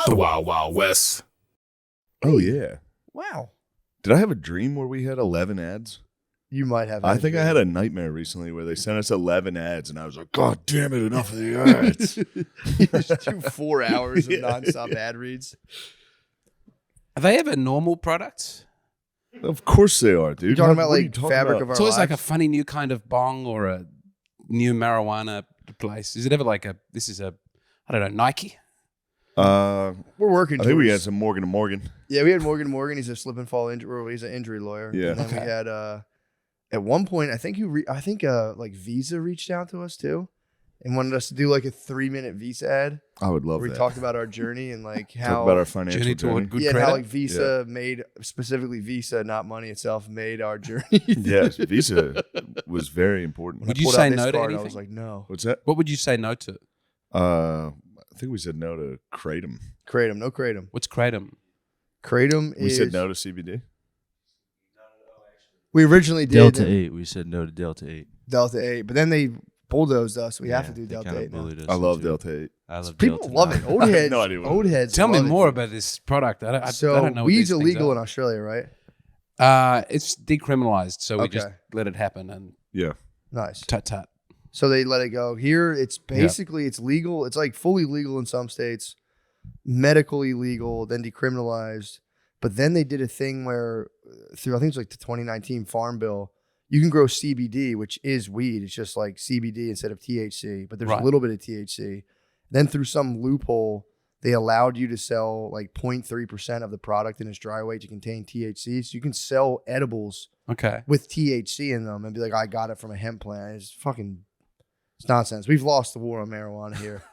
The Wild Wild West. Oh, yeah. Wow. Did I have a dream where we had 11 ads? You might have. I think I had a nightmare recently where they sent us 11 ads, and I was like, God damn it, enough of the ads. You just do 4 hours of nonstop ad reads. Are they ever normal products? Of course they are, dude. You're talking about What are like you talking fabric about? of our It's always lives? like a funny new kind of bong or a new marijuana place. Is it ever like this is I don't know, Nike? We're working. I think we had towards- some Morgan & Morgan. Yeah, we had Morgan & Morgan. He's a slip and fall injury. He's an injury lawyer. Yeah. And then we had at one point, I think like Visa reached out to us too, and wanted us to do like a 3-minute Visa ad. I would love Where that. we talked about our journey and like how Talk about our financial Journey toward journey. good and credit. how like Visa made specifically Visa, not money itself, made our journey. Yes, Visa was very important. Would you Pulled say out this no to card, anything? I was like, no. What's that? What would you say no to? I think we said no to Kratom. Kratom, no Kratom. What's kratom? Kratom We is. said no to CBD. We originally did Delta 8. We said no to Delta 8. Delta 8, but then they bulldozed us. We have to do they Delta kinda 8 now. bullied us I love into it. Delta 8. I love People Delta love 9. it. Old heads. No idea what Old heads. Tell me love it. more about this product. I don't So know. what weed's these things illegal are. in Australia, right? It's decriminalized, so we just Okay. let it happen and Yeah. Nice. tut. So they let it go. Here, it's basically it's legal. It's like fully legal in some states, medically legal, then decriminalized. But then they did a thing where through I think it's like the 2019 Farm Bill, you can grow CBD, which is weed. It's just like CBD instead of THC, but there's Right. a little bit of THC. Then through some loophole, they allowed you to sell like 0.3% of the product in its dry weight to contain THC. So you can sell edibles Okay. with THC in them and be like, I got it from a hemp plant. It's nonsense. We've lost the war on marijuana here.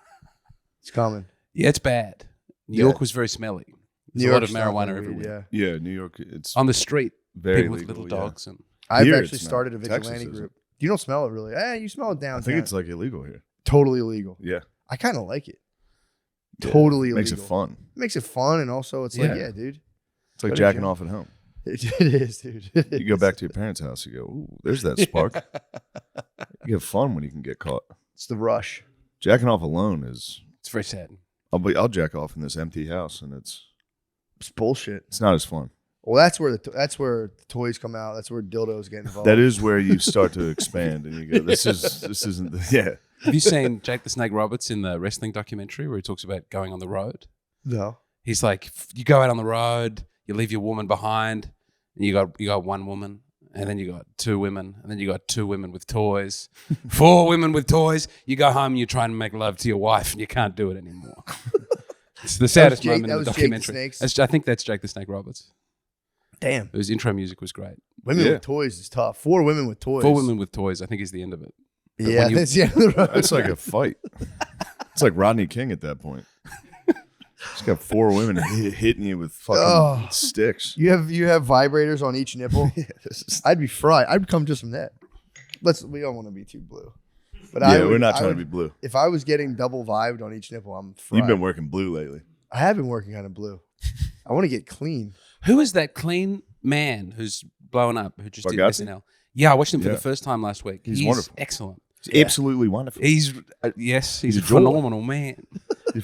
It's coming. Yeah, it's bad. New Yeah. York was very smelly. There's a lot of marijuana everywhere. Yeah. Yeah, New York, it's On the street, very people with legal, little yeah. dogs. And I've Here actually it's not. started a Texas vigilante isn't. group. You don't smell it really. You smell it I downtown. think it's like illegal here. totally illegal. Yeah. I kind of like it. Yeah. Totally illegal. Makes it fun. Makes it fun, and also it's Yeah. like, yeah, dude. It's like Go to jacking jail. off at home. It is, dude. It You go is. back to your parents' house, you go, ooh, there's that spark. You have fun when you can get caught. It's the rush. Jacking off alone is, it's very sad. I'll jack off in this empty house, and it's bullshit. not as fun. Well, that's where the toys come out. That's where dildos get involved. That is where you start to expand, and you go, this isn't, yeah. Have you seen Jake the Snake Roberts in the wrestling documentary where he talks about going on the road? No. He's like, you go out on the road, you leave your woman behind, and you got one woman, and then you got two women, and then you got two women with toys, 4 women with toys. You go home and you try and make love to your wife, and you can't do it anymore. It's the saddest Jake- moment that in was the Jake the documentary. Snakes? I think that's Jake the Snake Roberts. Damn. His intro music was great. Women Yeah. with toys is tough. 4 women with toys. 4 women with toys, I think, is the end of it. But Yeah, when you- that's the end of the road. That's like a fight. It's like Rodney King at that point. He's got 4 women hitting you with fucking Oh. sticks. You have vibrators on each nipple. I'd be fried. I'd come just from that. We don't want to be too blue. But Yeah, we're not trying to be blue. If I was getting double vibed on each nipple, I'm fried. You've been working blue lately. I have been working kind of blue. I want to get clean. Who is that clean man who's blowing up, who just did Bargatze? SNL? Yeah, I watched him for Yeah. the first time last week. He's wonderful. Excellent. It's absolutely wonderful. He's he's He's a a joy. phenomenal man.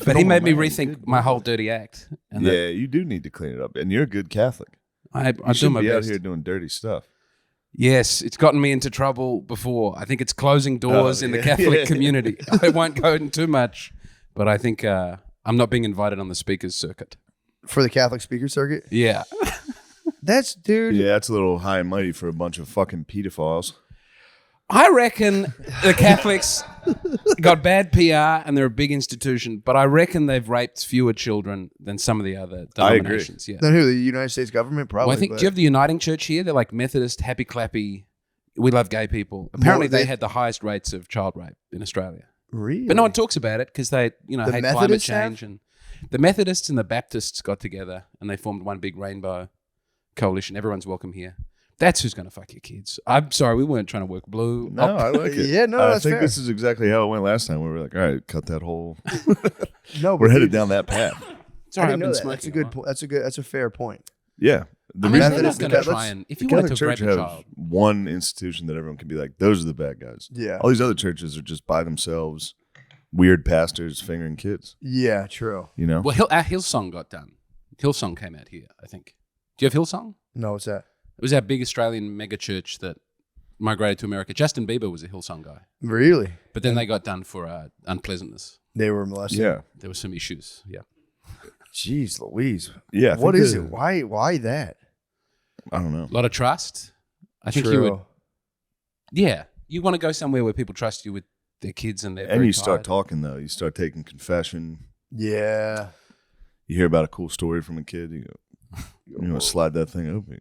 But he made me rethink my whole dirty act. And Yeah, you do need to clean it up. And you're a good Catholic. I You do shouldn't my be out best. here doing dirty stuff. Yes, it's gotten me into trouble before. I think it's closing doors in the yeah. Catholic community. I won't go into too much, but I think I'm not being invited on the speakers circuit. For the Catholic speaker circuit? Yeah. That's, dude. Yeah, that's a little high and mighty for a bunch of fucking pedophiles. I reckon the Catholics got bad PR and they're a big institution, but I reckon they've raped fewer children than some of the other I agree. denominations. Yeah. Then who? The United States government? Probably. Well, I think, but do you have the Uniting Church here? They're like Methodist, happy clappy, we love gay people. Apparently they had the highest rates of child rape in Australia. Really? But no one talks about it because they, The hate climate Methodists change. And the Methodists and the Baptists got together and they formed one big rainbow coalition. Everyone's welcome here. That's who's going to fuck your kids. I'm sorry, we weren't trying to work blue. No, I like it. Yeah, no, I that's think fair. this is exactly how it went last time. We were like, all right, cut that whole. No, We're but headed dude, down that path. I Sorry, didn't I've know been that. smoking. That's a good point. That's a fair point. Yeah. The I mean, they're Methodist- not going to let's- try and, if the you wanted Catholic to rape Church a have child. one institution that everyone can be like, those are the bad guys. Yeah. All these other churches are just by themselves. weird pastors fingering kids. Yeah, true. You know? Well, our Hillsong got done. Hillsong came out here, I think. Do you have Hillsong? No, what's that? It was our big Australian mega church that migrated to America. Justin Bieber was a Hillsong guy. Really? But then they got done for unpleasantness. They were molested. Yeah. There were some issues. Yeah. Jeez Louise. Yeah. What is it? Why that? I don't know. A lot of trust. I think True. you would. Yeah. You want to go somewhere where people trust you with their kids and they're And you start talking, though. You start taking confession. Yeah. You hear about a cool story from a kid. You go, slide that thing open.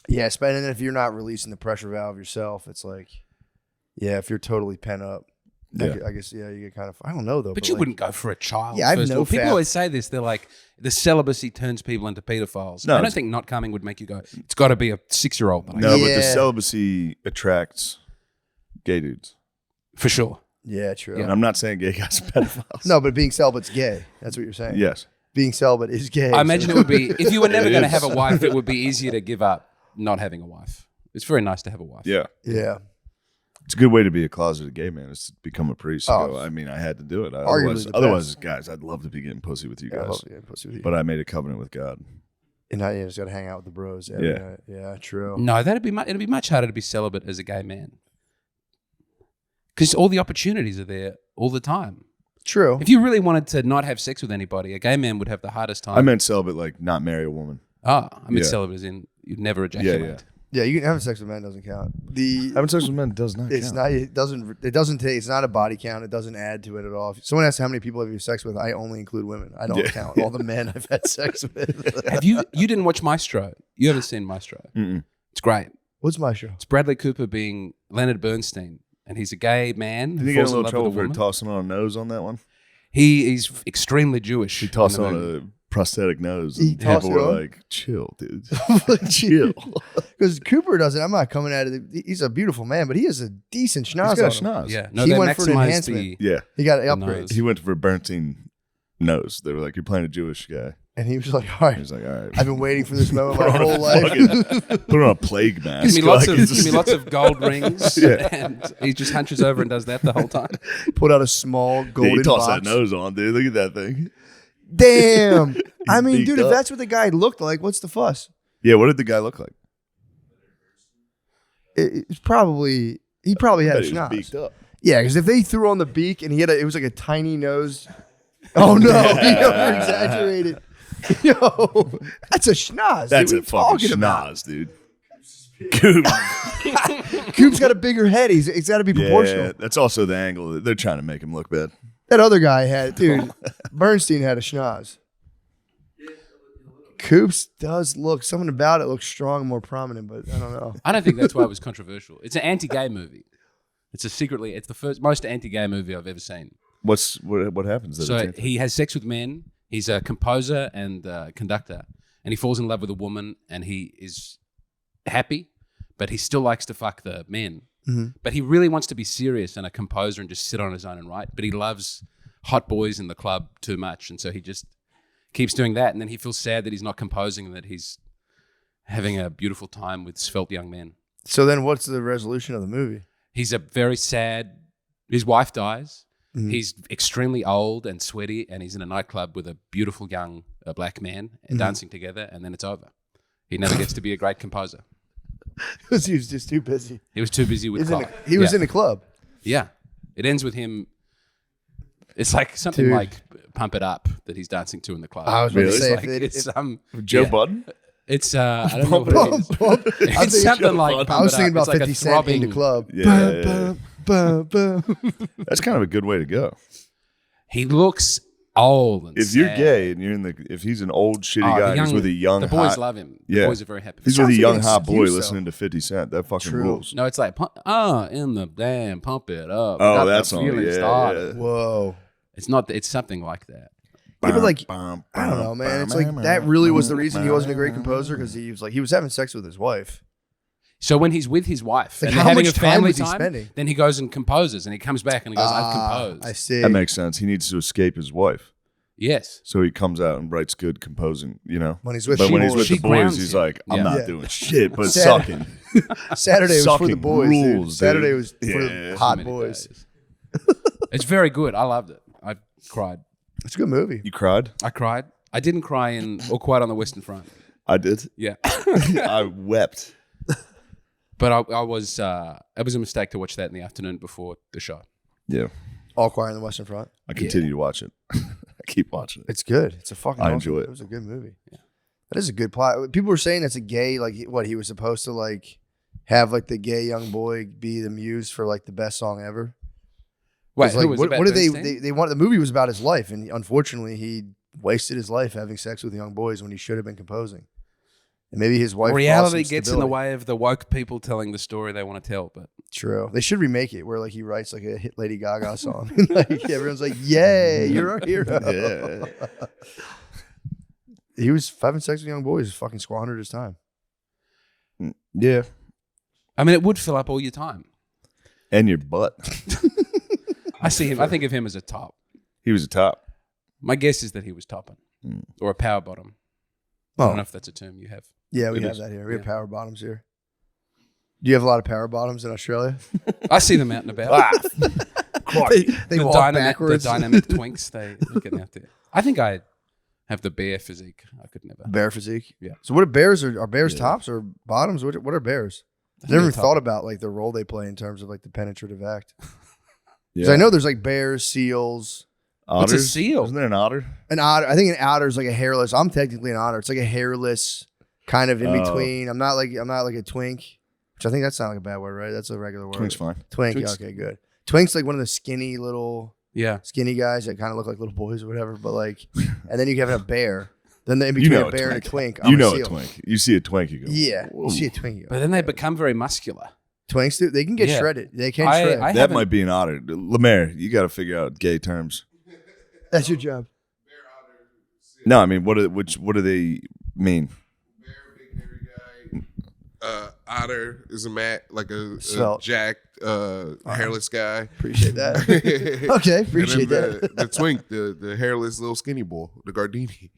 Yeah, and then if you're not releasing the pressure valve yourself, it's like, yeah, if you're totally pent up, Yeah. I guess, yeah, you get kind of, I don't know though. But you like, wouldn't go for a child. Yeah, I have first of no all. People faith. always say this. They're like, the celibacy turns people into pedophiles. No, I don't it's- think not coming would make you go, it's got to be a 6-year-old. That I No, get." but the Yeah. celibacy attracts gay dudes. For sure. Yeah, true. And I'm not saying gay guys are pedophiles. No, but being celibate's gay. That's what you're saying. Yes. Being celibate is gay. I imagine it would be, if you were never It going to is. have a wife, it would be easier to give up not having a wife. It's very nice to have a wife. Yeah. Yeah. It's a good way to be a closeted gay man is to become a priest. Oh. Go, I mean, I had to do it. Arguably the Otherwise, best. guys, I'd love to be getting pussy with you Yeah, I guys. love getting pussy with you. But I made a covenant with God. And I just got to hang out with the bros. Yeah. Night. Yeah, true. No, it'd be much harder to be celibate as a gay man. Because all the opportunities are there all the time. True. If you really wanted to not have sex with anybody, a gay man would have the hardest time. I meant celibate, like not marry a woman. I mean Yeah. celibate as in you'd never ejaculate. Yeah, you can have sex with men doesn't count. Having sex with men does not It's count. not. It doesn't take. It's not a body count. It doesn't add to it at all. If someone asks how many people have you sex with, I only include women. I don't Yeah. count all the men I've had sex with. Have you didn't watch Maestro? You haven't seen Maestro? Mm-mm. It's great. What's my show? It's Bradley Cooper being Leonard Bernstein, and he's a gay man. Did who he get in a falls in little love trouble with a for woman. tossing on a nose on that one? He's extremely Jewish. He tossed in the on movie. a prosthetic nose. He And tossed people it were on? like, chill, dude. Chill. Because Cooper doesn't. I'm not coming at it. He's a beautiful man, but he has a decent schnoz. He's got on him. schnoz. Yeah, no, He they went for an maximized enhancement. the Yeah. He got The upgrades, nose. He went for Bernstein nose. They were like, you're playing a Jewish guy. and he was like, "All He right, was like, all right. I've been waiting for this moment my Put on a whole life." fucking- Put on a plague mask. Give me lots Like, of it's give me lots of gold rings, Yeah. and he just hunches over and does that the whole time. Put out a small Yeah, golden he tossed box. that nose on, dude. Look at that thing. Damn. I mean, beaked dude, if up. that's what the guy looked like, what's the fuss? Yeah, what did the guy look like? It's probably he probably had a Bet he was schnoz. beaked up. Yeah, because if they threw on the beak and it was like a tiny nose. Oh no, he over exaggerated. Yo, that's a schnoz. That's dude. a What fucking are you talking about? schnoz, dude. Coop. Coop's got a bigger head. It's got to be proportional. Yeah, that's also the angle. They're trying to make him look bad. That other guy had, dude. Bernstein had a schnoz. Coops does look something about it looks strong and more prominent, but I don't know. I don't think that's why it was controversial. It's an anti-gay movie. It's the most anti-gay movie I've ever seen. What happens? That So it's he has sex with men. He's a composer and conductor, and he falls in love with a woman, and he is happy, but he still likes to fuck the men. Mm-hmm. But he really wants to be serious and a composer and just sit on his own and write. But he loves hot boys in the club too much, and so he just keeps doing that. And then he feels sad that he's not composing and that he's having a beautiful time with svelte young men. So then, what's the resolution of the movie? He's a very sad. His wife dies. Mhm. He's extremely old and sweaty, and he's in a nightclub with a beautiful young black man dancing together, and then it's over. He never gets to be a great composer. Because he was just too busy. He was too busy with cock. He was in a club. Yeah. It ends with him. It's like something Dude. like Pump It Up that he's dancing to in the club. I was about to Really? say, It's like, Joe yeah. Budden? It's I don't know what it is. Bump. It's something like Pump I was It thinking Up. about It's like a 50 Cent in the throbbing- club. Yeah. Bum, bum, bum. That's kind of a good way to go. He looks old and If you're sad. gay and if he's an old shitty Oh, guy, the he's with a young the boys hot, love him. Yeah. The boys are very happy. he's Sounds with a like young an hot boy excuse, though. listening to 50 Cent. That fucking True. rules. No, it's like in the damn pump it up. Oh, Got that the song, feeling yeah, started. yeah. Whoa. It's not. It's something like that. Yeah, but like, Bum, I don't know, bum, man. It's bum, like bum, that really was the bum, reason he wasn't a great bum, composer because he was having sex with his wife. So when he's with his wife Like, and they're how having much a time family was he time, spending? then he goes and composes, and he comes back and he goes, "I've composed." I see. That makes sense. He needs to escape his wife. Yes. So he comes out and writes good composing, you know? When he's with But when he's boys. with She the boys, grounds he's him. like, I'm Yeah. not Yeah. doing shit, but Saturday- sucking. Saturday was for the Sucking boys. Dude. rules, Saturday dude. was for Yeah. the So hot Many boys. days. It's very good. I loved it. I cried. It's a good movie. You cried? I cried. I didn't cry in All Quiet on the Western Front. I did. Yeah. I wept. But I was, it was a mistake to watch that in the afternoon before the show. Yeah. All Quiet on the Western Front. I continue to watch it. I keep watching it. It's good. It's a fucking. I enjoy it. It was a good movie. Yeah. That is a good plot. People were saying that's a gay, like what he was supposed to like have like the gay young boy be the muse for like the best song ever. Wait, like, who was it about what did Bernstein? they wanted? The movie was about his life, and unfortunately, he wasted his life having sex with young boys when he should have been composing. And maybe his wife. Reality gets in the way of the woke people telling the story they want to tell. But true, they should remake it where like he writes like a hit Lady Gaga song, and like everyone's like, "Yay, you're our hero!" Yeah. He was having sex with young boys, fucking squandered his time. Yeah. I mean, it would fill up all your time. And your butt. I see him. I think of him as a top. He was a top. My guess is that he was topping or a power bottom. I don't know if that's a term you have. Yeah, we have that here. We have power bottoms here. Do you have a lot of power bottoms in Australia? I see them out and about. They walk backwards. The dynamic twinks, they get out there. I think I have the bear physique. I could never. Bear physique? Yeah. So what are bears? Are bears tops or bottoms? What are bears? I've never even thought about like the role they play in terms of like the penetrative act. Because I know there's like bears, seals. Otters? What's a seal? Isn't there an otter? An otter. I think an otter is like a hairless. I'm technically an otter. It's like a hairless kind of in between. I'm not like a twink, which I think that's not like a bad word, right? That's a regular word. Twink's fine. Twink. Yeah, okay, good. Twink's like one of the skinny little skinny guys that kind of look like little boys or whatever. But like, and then you have a bear. Then in between a bear and a twink, you know a twink. You see a twink, you go. Yeah, whoa. you see a twink. You go, but then they become very muscular. Twinks do. They can get shredded. They can shred. That might be an otter. Lemaire, you got to figure out gay terms. That's your job. No, I mean, what do they mean? Bear, big hairy guy. Otter is a jacked, hairless guy. Appreciate that. Okay, appreciate that. The twink, the hairless little skinny boy, the Gardini.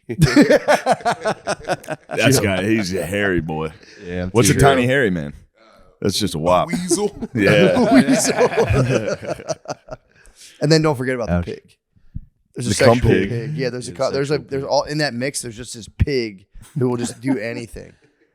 That guy, he's a hairy boy. Yeah. What's a tiny hairy man? That's just a wop. Weasel. Yeah. And then don't forget about the pig. There's a The sexual cum pig. pig. Yeah, there's all in that mix. There's just this pig who will just do anything.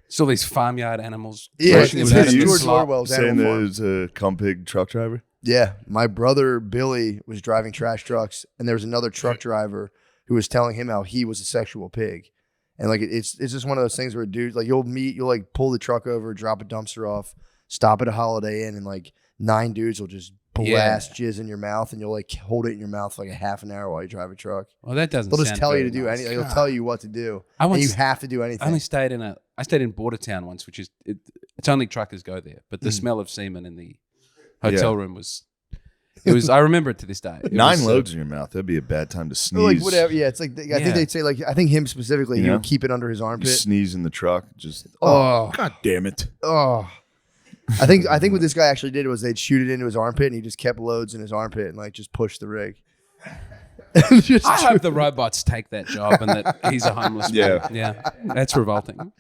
So these farmyard animals. Yeah, rushing it's about in the George slop. Orwell's Saying Animal Farm. there's a cum pig truck driver? Yeah, my brother Billy was driving trash trucks, and there was another truck driver who was telling him how he was a sexual pig, and like it's just one of those things where dude, like you'll like pull the truck over, drop a dumpster off, stop at a Holiday Inn, and like 9 dudes will just blast jizz in your mouth, and you'll like hold it in your mouth for like a half an hour while you drive a truck. Well, that doesn't. They'll just sound tell you very to do nice. anything. They'll tell you what to do, I and once- you have to do anything. I stayed in Bordertown once, which is it's only truckers go there, but the smell of semen in the hotel room was. It was. I remember it to this day. It 9 was, loads in your mouth. That'd be a bad time to Or sneeze. like whatever. Yeah, it's like I think they'd say like I think him specifically. You He know? would keep it under his You armpit. sneeze in the truck. Just God damn it. Oh, I think what this guy actually did was they'd shoot it into his armpit, and he just kept loads in his armpit and like just pushed the rig. Just I hope the robots take that job and that he's a homeless man. Yeah. Yeah, that's revolting.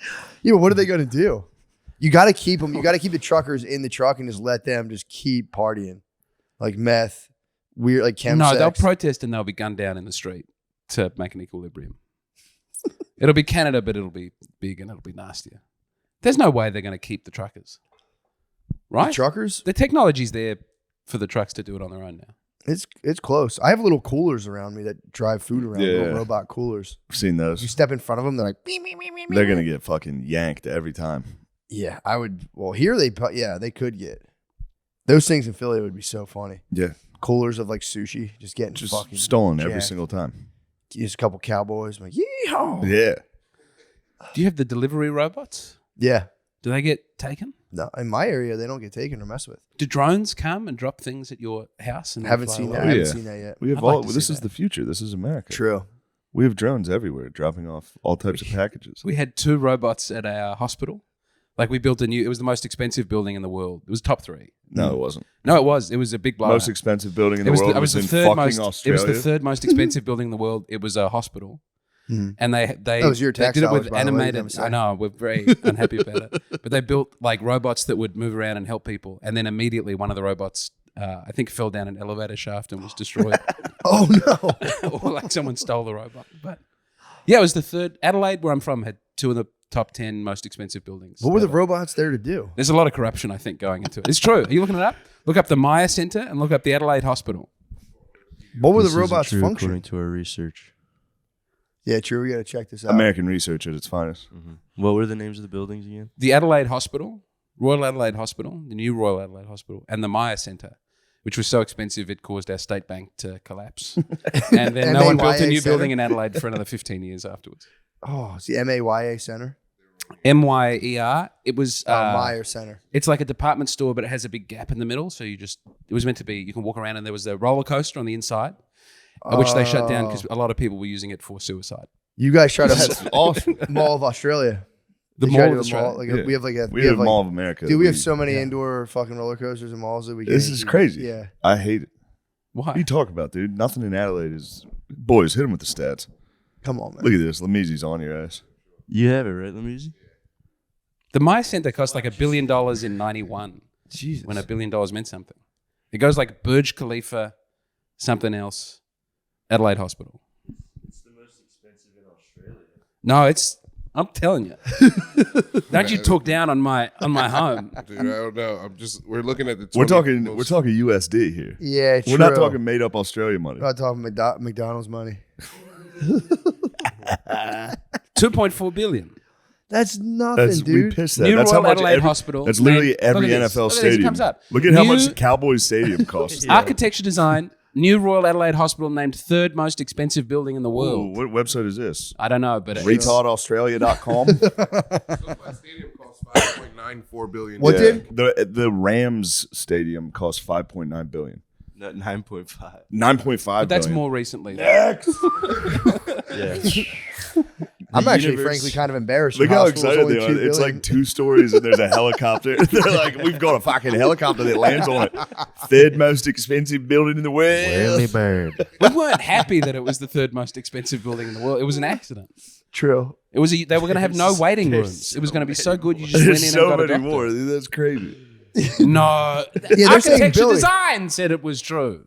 Yeah, but what are they going to do? You got to keep them. You got to keep the truckers in the truck and just let them just keep partying, like meth, weird, like chem No, sex. they'll protest and they'll be gunned down in the street to make an equilibrium. It'll be Canada, but it'll be big and it'll be nastier. There's no way they're going to keep the truckers, right? The truckers. The technology's there for the trucks to do it on their own now. It's close. I have little coolers around me that drive food around. Yeah. Little robot coolers. I've seen You those. step in front of them, they're like, beep, beep, beep, beep, They're beep. going to get fucking yanked every time. Yeah, I would. Well, here they could get those things in Philly. Would be so funny. Yeah. Coolers of like sushi, just getting Just fucking stolen every jacked. single time. Just a couple cowboys, I'm like yeehaw. Yeah. Do you have the delivery robots? Yeah. Do they get taken? No, in my area they don't get taken or messed with. Do drones come and drop things at your house? And Haven't fly seen away? that. Oh, I haven't yeah. seen that yet. We have I'd like all. to see This is that. the future. This is America. True. We have drones everywhere dropping off all types of packages. We had 2 robots at our hospital. Like we built it was the most expensive building in the world. It was top 3. No, it wasn't. No, it was. It was a big blowout. Most expensive building in the It was world the, was it in was the third fucking most. Australia. It was the third most expensive building in the world. It was a hospital, and they That was your they tax did it dollars, with by the way, you animated. never said. I know we're very unhappy about it, but they built like robots that would move around and help people, and then immediately one of the robots I think fell down an elevator shaft and was destroyed. Oh no! Or like someone stole the robot. But yeah, it was the third. Adelaide, where I'm from, had 2 of the top 10 most expensive buildings. What were the ever. robots there to do? There's a lot of corruption, I think, going into it. It's true. Are you looking it up? Look up the Maya Centre and look up the Adelaide Hospital. What were This the isn't robots' true function? according to our research. Yeah, true. We got to check this out. American research at its finest. What were the names of the buildings again? The Adelaide Hospital, Royal Adelaide Hospital, the new Royal Adelaide Hospital, and the Maya Centre, which was so expensive it caused our state bank to collapse. And then no one built a new MAYA building in Adelaide for another 15 years afterwards. Oh, it's the MAYA Center. MYER. It was Meyer Center. It's like a department store, but it has a big gap in the middle. So it was meant to be, you can walk around and there was a roller coaster on the inside, which they shut down because a lot of people were using it for suicide. You guys tried to That's awesome. Mall of Australia. The They tried Mall to of do a Australia. Like we have like a We have like, Mall of America. dude. We have so many indoor fucking roller coasters and malls that we. This can't is even- crazy. Yeah. I hate it. Why? What are you talking about, dude? Nothing in Adelaide is. Boys, hit him with the stats. Come on, man. Look at this. Lamizzi's on your ass. You have it, right, Lamisi? The Maya Centre cost like $1 billion in 91 Jesus. when $1 billion meant something. It goes like Burj Khalifa, something else, Adelaide Hospital. It's the most expensive in Australia. No, I'm telling you. Don't you talk down on my home. Dude, I don't know. We're looking at the. We're 20 talking. most- We're talking USD here. Yeah, true. We're not talking made up Australia money. We're not talking McDonald's money. 2.4 billion. That's nothing, That's we dude. pissed that. New That's Royal how much. Adelaide Hospital. That's literally Look every at this. NFL Look at this, it stadium. comes up. Look at how New- much Cowboys Stadium costs. Architecture design, New Royal Adelaide Hospital named 3rd most expensive building in the Ooh, world. what website is this? I don't know, but it's RetardAustralia.com. SoFi Stadium costs $5.94 billion. What did? The Rams Stadium cost $5.9 billion. 9.5. 9.5. but that's billion. more recently. Yeah. I'm actually, universe- frankly, kind of embarrassed. Look The how hospital's excited only they are. $2 It's billion. like 2 stories and there's a helicopter. They're like, we've got a fucking helicopter that lands on it. 3rd most expensive building in the world. Early bird. We weren't happy that it was the 3rd most expensive building in the world. It was an accident. True. They were going to have no waiting There's rooms. It was going to be so good you just went There's in so and got a many doctor. more. Dude, that's crazy. No, they're saying architecture Billy. design said it was true.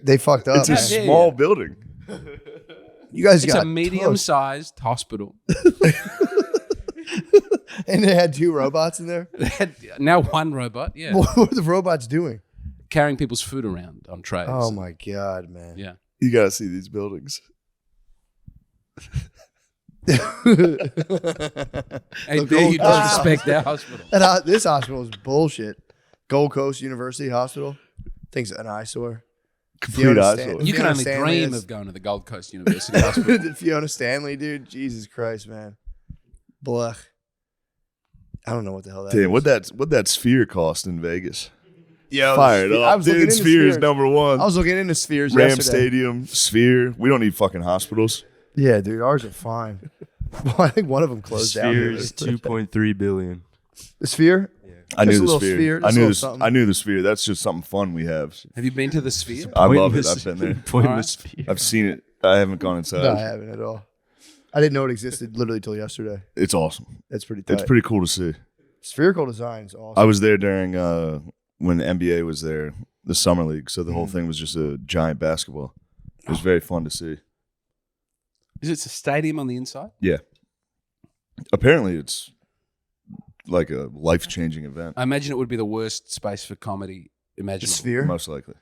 They fucked up. It's a How dare small you. building. You guys It's got a medium-sized hospital. and they had 2 robots in there. They had now 1 robot, yeah, What were the robots doing? carrying people's food around on trays. Oh my god, man. Yeah. You got to see these buildings. Hey, dare you disrespect our hospital? This hospital is bullshit. Gold Coast University Hospital. Thing's an eyesore. Complete Fiona eyesore. Stan- You can Fiona only Stanley dream is- of going to the Gold Coast University Hospital. Fiona Stanley, dude. Jesus Christ, man. Blech. I don't know what the hell that is. Damn, what that sphere cost in Vegas? Yo, Fired I up. was looking Dude, into Sphere is spheres. number 1. I was looking into spheres Ram yesterday. Stadium, Sphere. We don't need fucking hospitals. Yeah, dude, ours are fine. Well, I think one of them closed down. Spheres 2.3 billion. The sphere? I Just knew a the little Sphere. sphere, I just a knew little this. something. I knew the Sphere. That's just something fun we have. Have you been to the Sphere? I love it. Pointless- I've been there. Pointless sphere. I've seen it. I haven't gone inside. No, I haven't at all. I didn't know it existed literally till yesterday. It's awesome. That's pretty tight. It's pretty cool to see. Spherical design is awesome. I was there during when the NBA was there, the summer league. So the whole thing was just a giant basketball. It was very fun to see. Is it a stadium on the inside? Yeah. Apparently, it's like a life-changing event. I imagine it would be the worst space for comedy The imaginable. sphere? Most likely.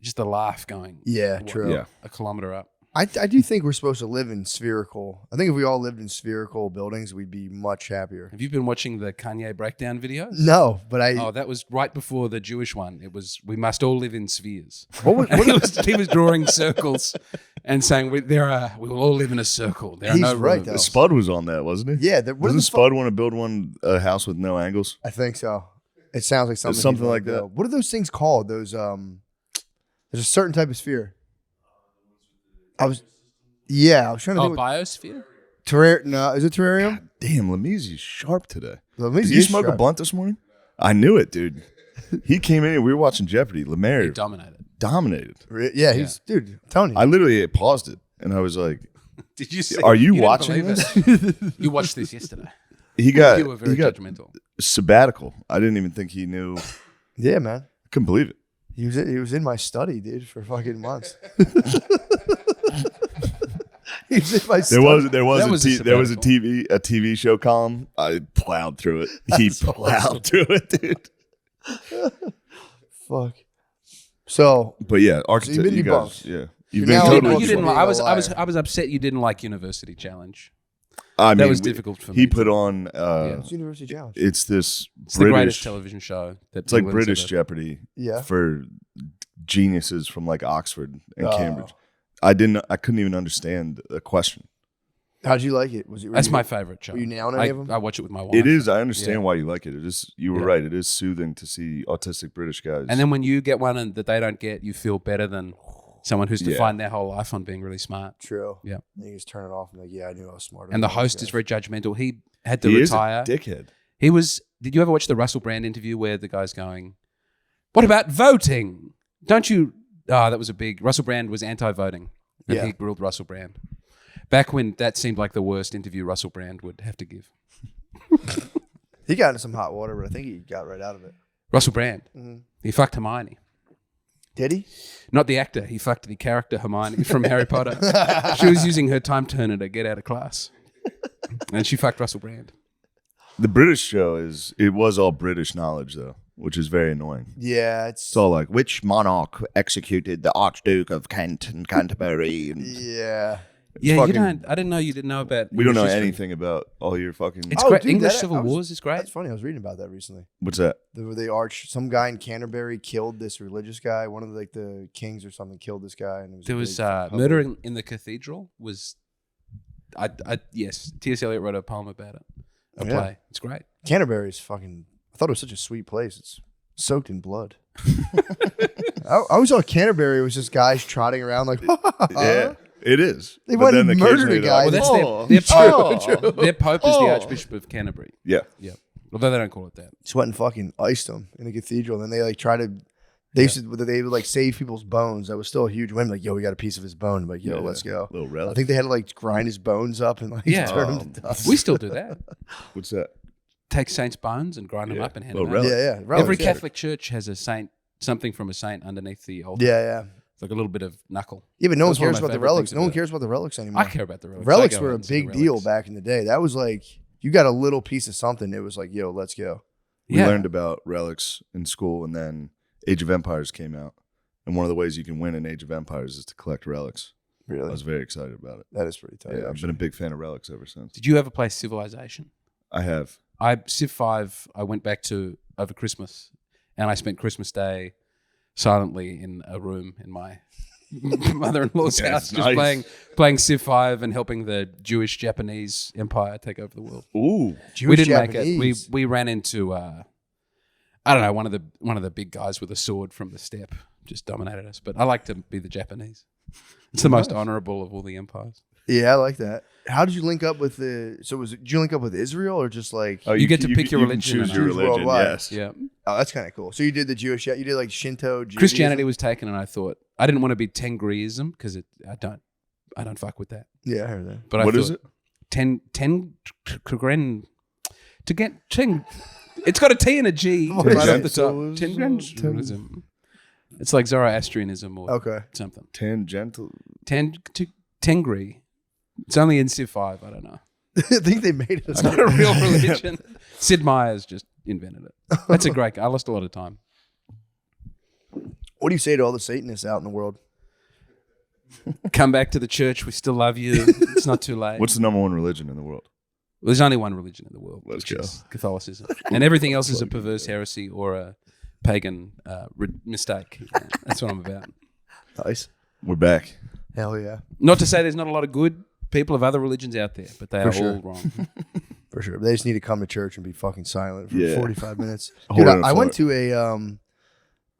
Just a laugh going. Yeah, what, true. Yeah. a kilometer up. I do think we're supposed to live in spherical. I think if we all lived in spherical buildings, we'd be much happier. Have you been watching the Kanye breakdown videos? No, but Oh, that was right before the Jewish one. It was, we must all live in spheres. what He was drawing circles and saying, we will all live in a circle. There are He's no right, rooms. though. Spud was on that, wasn't he? yeah, Doesn't Spud want to build a house with no angles? I think so. It sounds like something. something he'd like that. build. What are those things called? Those there's a certain type of sphere. I was trying to Oh, think. biosphere? No, is it terrarium? Damn, Lamizzi's sharp today. Well, Did you smoke a blunt this morning? I knew it, dude. He came in and we were watching Jeopardy. He Lemaire dominated. dominated. Yeah, he's dude. I'm telling you. I literally paused it and I was like, Did you see? "Are you didn't watching believe this?" it. You watched this yesterday. He got You were very judgmental. sabbatical. I didn't even think he knew. yeah, man. I couldn't believe it. He was in my study, dude, for fucking months. He was in my study. There was a TV show column. I plowed through it. He plowed through it, dude. Fuck. So, But yeah, architect. you've been you debunked. guys, yeah, You're you've been now totally. debunked. You didn't. Being I a was liar. upset you didn't like University Challenge. I mean, That was difficult for me. He put on. It's University Challenge. It's this It's the greatest British. television show. That It's like England's British ever- Jeopardy Yeah. for geniuses from like Oxford and Oh. Cambridge. I couldn't even understand the question. How'd you like it? Was it? That's my favorite show. Were you nailing any I, of them? I watch it with my wife. It is. I understand Yeah. why you like it. It is. You were Yeah. right. It is soothing to see autistic British guys. And then when you get one and that they don't get, you feel better than someone who's Yeah. defined their whole life on being really smart. True. Yeah. Then you just turn it off and like, yeah, I knew I was smarter. And the than those host is guys. very judgmental. He had to he retire. is a dickhead. He was. Did you ever watch the Russell Brand interview where the guy's going, "What about voting? Don't you?" That was a big. Russell Brand was anti-voting, and Yeah. he grilled Russell Brand. Back when that seemed like the worst interview Russell Brand would have to give. He got into some hot water, but I think he got right out of it. Russell Brand. Mhm. He fucked Hermione. Did he? Not the actor. He fucked the character Hermione from Harry Potter. She was using her time turner to get out of class. And she fucked Russell Brand. The British show it was all British knowledge though, which is very annoying. Yeah, It's all like which monarch executed the Archduke of Kent and Canterbury. And yeah. Yeah, fucking- you don't. I didn't know you didn't know about. we don't know English history. anything about all your fucking. It's Oh, great. dude, English that- Civil I was- Wars is great. That's funny. I was reading about that recently. What's that? Some guy in Canterbury killed this religious guy. One of the kings or something killed this guy, and it was There a was big fucking Murder hubbub. in the Cathedral. Was yes, T.S. Eliot wrote a poem about it. A Yeah. play. It's great. Canterbury is fucking. I thought it was such a sweet place. It's soaked in blood. I always thought Canterbury was just guys trotting around like, Yeah, it is. They But went and then murdered occasionally a they're guy. like, Well, that's "Oh, their Pope is the Oh. Archbishop of Canterbury. yeah. Yeah, although they don't call it that. just went and fucking iced them in a cathedral. And then they like try to. They would like save people's bones. That was still a huge win. Like, yo, we got a piece of his bone. I'm like, yo, Yeah. let's go. Little I relic. think they had to like grind his bones up and like Yeah. turn him to dust. We still do that. What's that? Take saints' bones and grind them Yeah. up and hand Little them out. relic. Yeah. Relics, Every yeah. Catholic church has a saint, something from a saint underneath the altar. Yeah. It's like a little bit of knuckle. Yeah, but no one That's one of cares my about the favorite relics. things No one about- cares about the relics anymore. I care about the relics. Relics I go were out a and see the big deal relics. back in the day. That was like you got a little piece of something. It was like, yo, let's go. We Yeah. learned about relics in school, and then Age of Empires came out. And one of the ways you can win in Age of Empires is to collect relics. I Really, was very excited about it. that is pretty tight. Yeah, I've been actually. a big fan of relics ever since. Did you ever play Civilization? I have. Civ 5, I went back to over Christmas, and I spent Christmas Day silently in a room in my mother-in-law's Yeah, house, it's just nice. playing Civ 5 and helping the Jewish-Japanese empire take over the world. Ooh. Jewish We didn't make it. Japanese. We ran into I don't know, one of the big guys with a sword from the steppe just dominated us. But I like to be the Japanese. It's the most honorable of all the empires. Yeah, I like that. How did you link up with the? So did you link up with Israel or just like? Oh, You get to pick your you religion Can choose and your Jews religion. worldwide. Yes. Yeah. Oh, that's kind of cool. So you did the Jewish. You did like Shinto. Judaism? Christianity was taken, and I thought I didn't want to be Tengriism because I don't fuck with that. Yeah, I heard that. But What I is thought it? ten to get ten. It's got a T and a G What right is off it? the top. Tengriism. It's like Zoroastrianism or Okay. something. Tangential. Tengri. It's only in Civ 5. I don't know. I think they made it. It's not a real religion. Sid Meier's just invented it. That's a great guy. I lost a lot of time. What do you say to all the Satanists out in the world? Come back to the church. We still love you. It's not too late. What's the number one religion in the world? Well, there's only one religion in the world, Let's which go. is Catholicism, and everything else is a perverse heresy or a pagan mistake. That's what I'm about. Nice. We're back. Hell yeah. Not to say there's not a lot of good people of other religions out there, but they are sure. all wrong. For sure. They just need to come to church and be fucking silent for Yeah. 45 minutes. Hold Dude, on I for went it. to a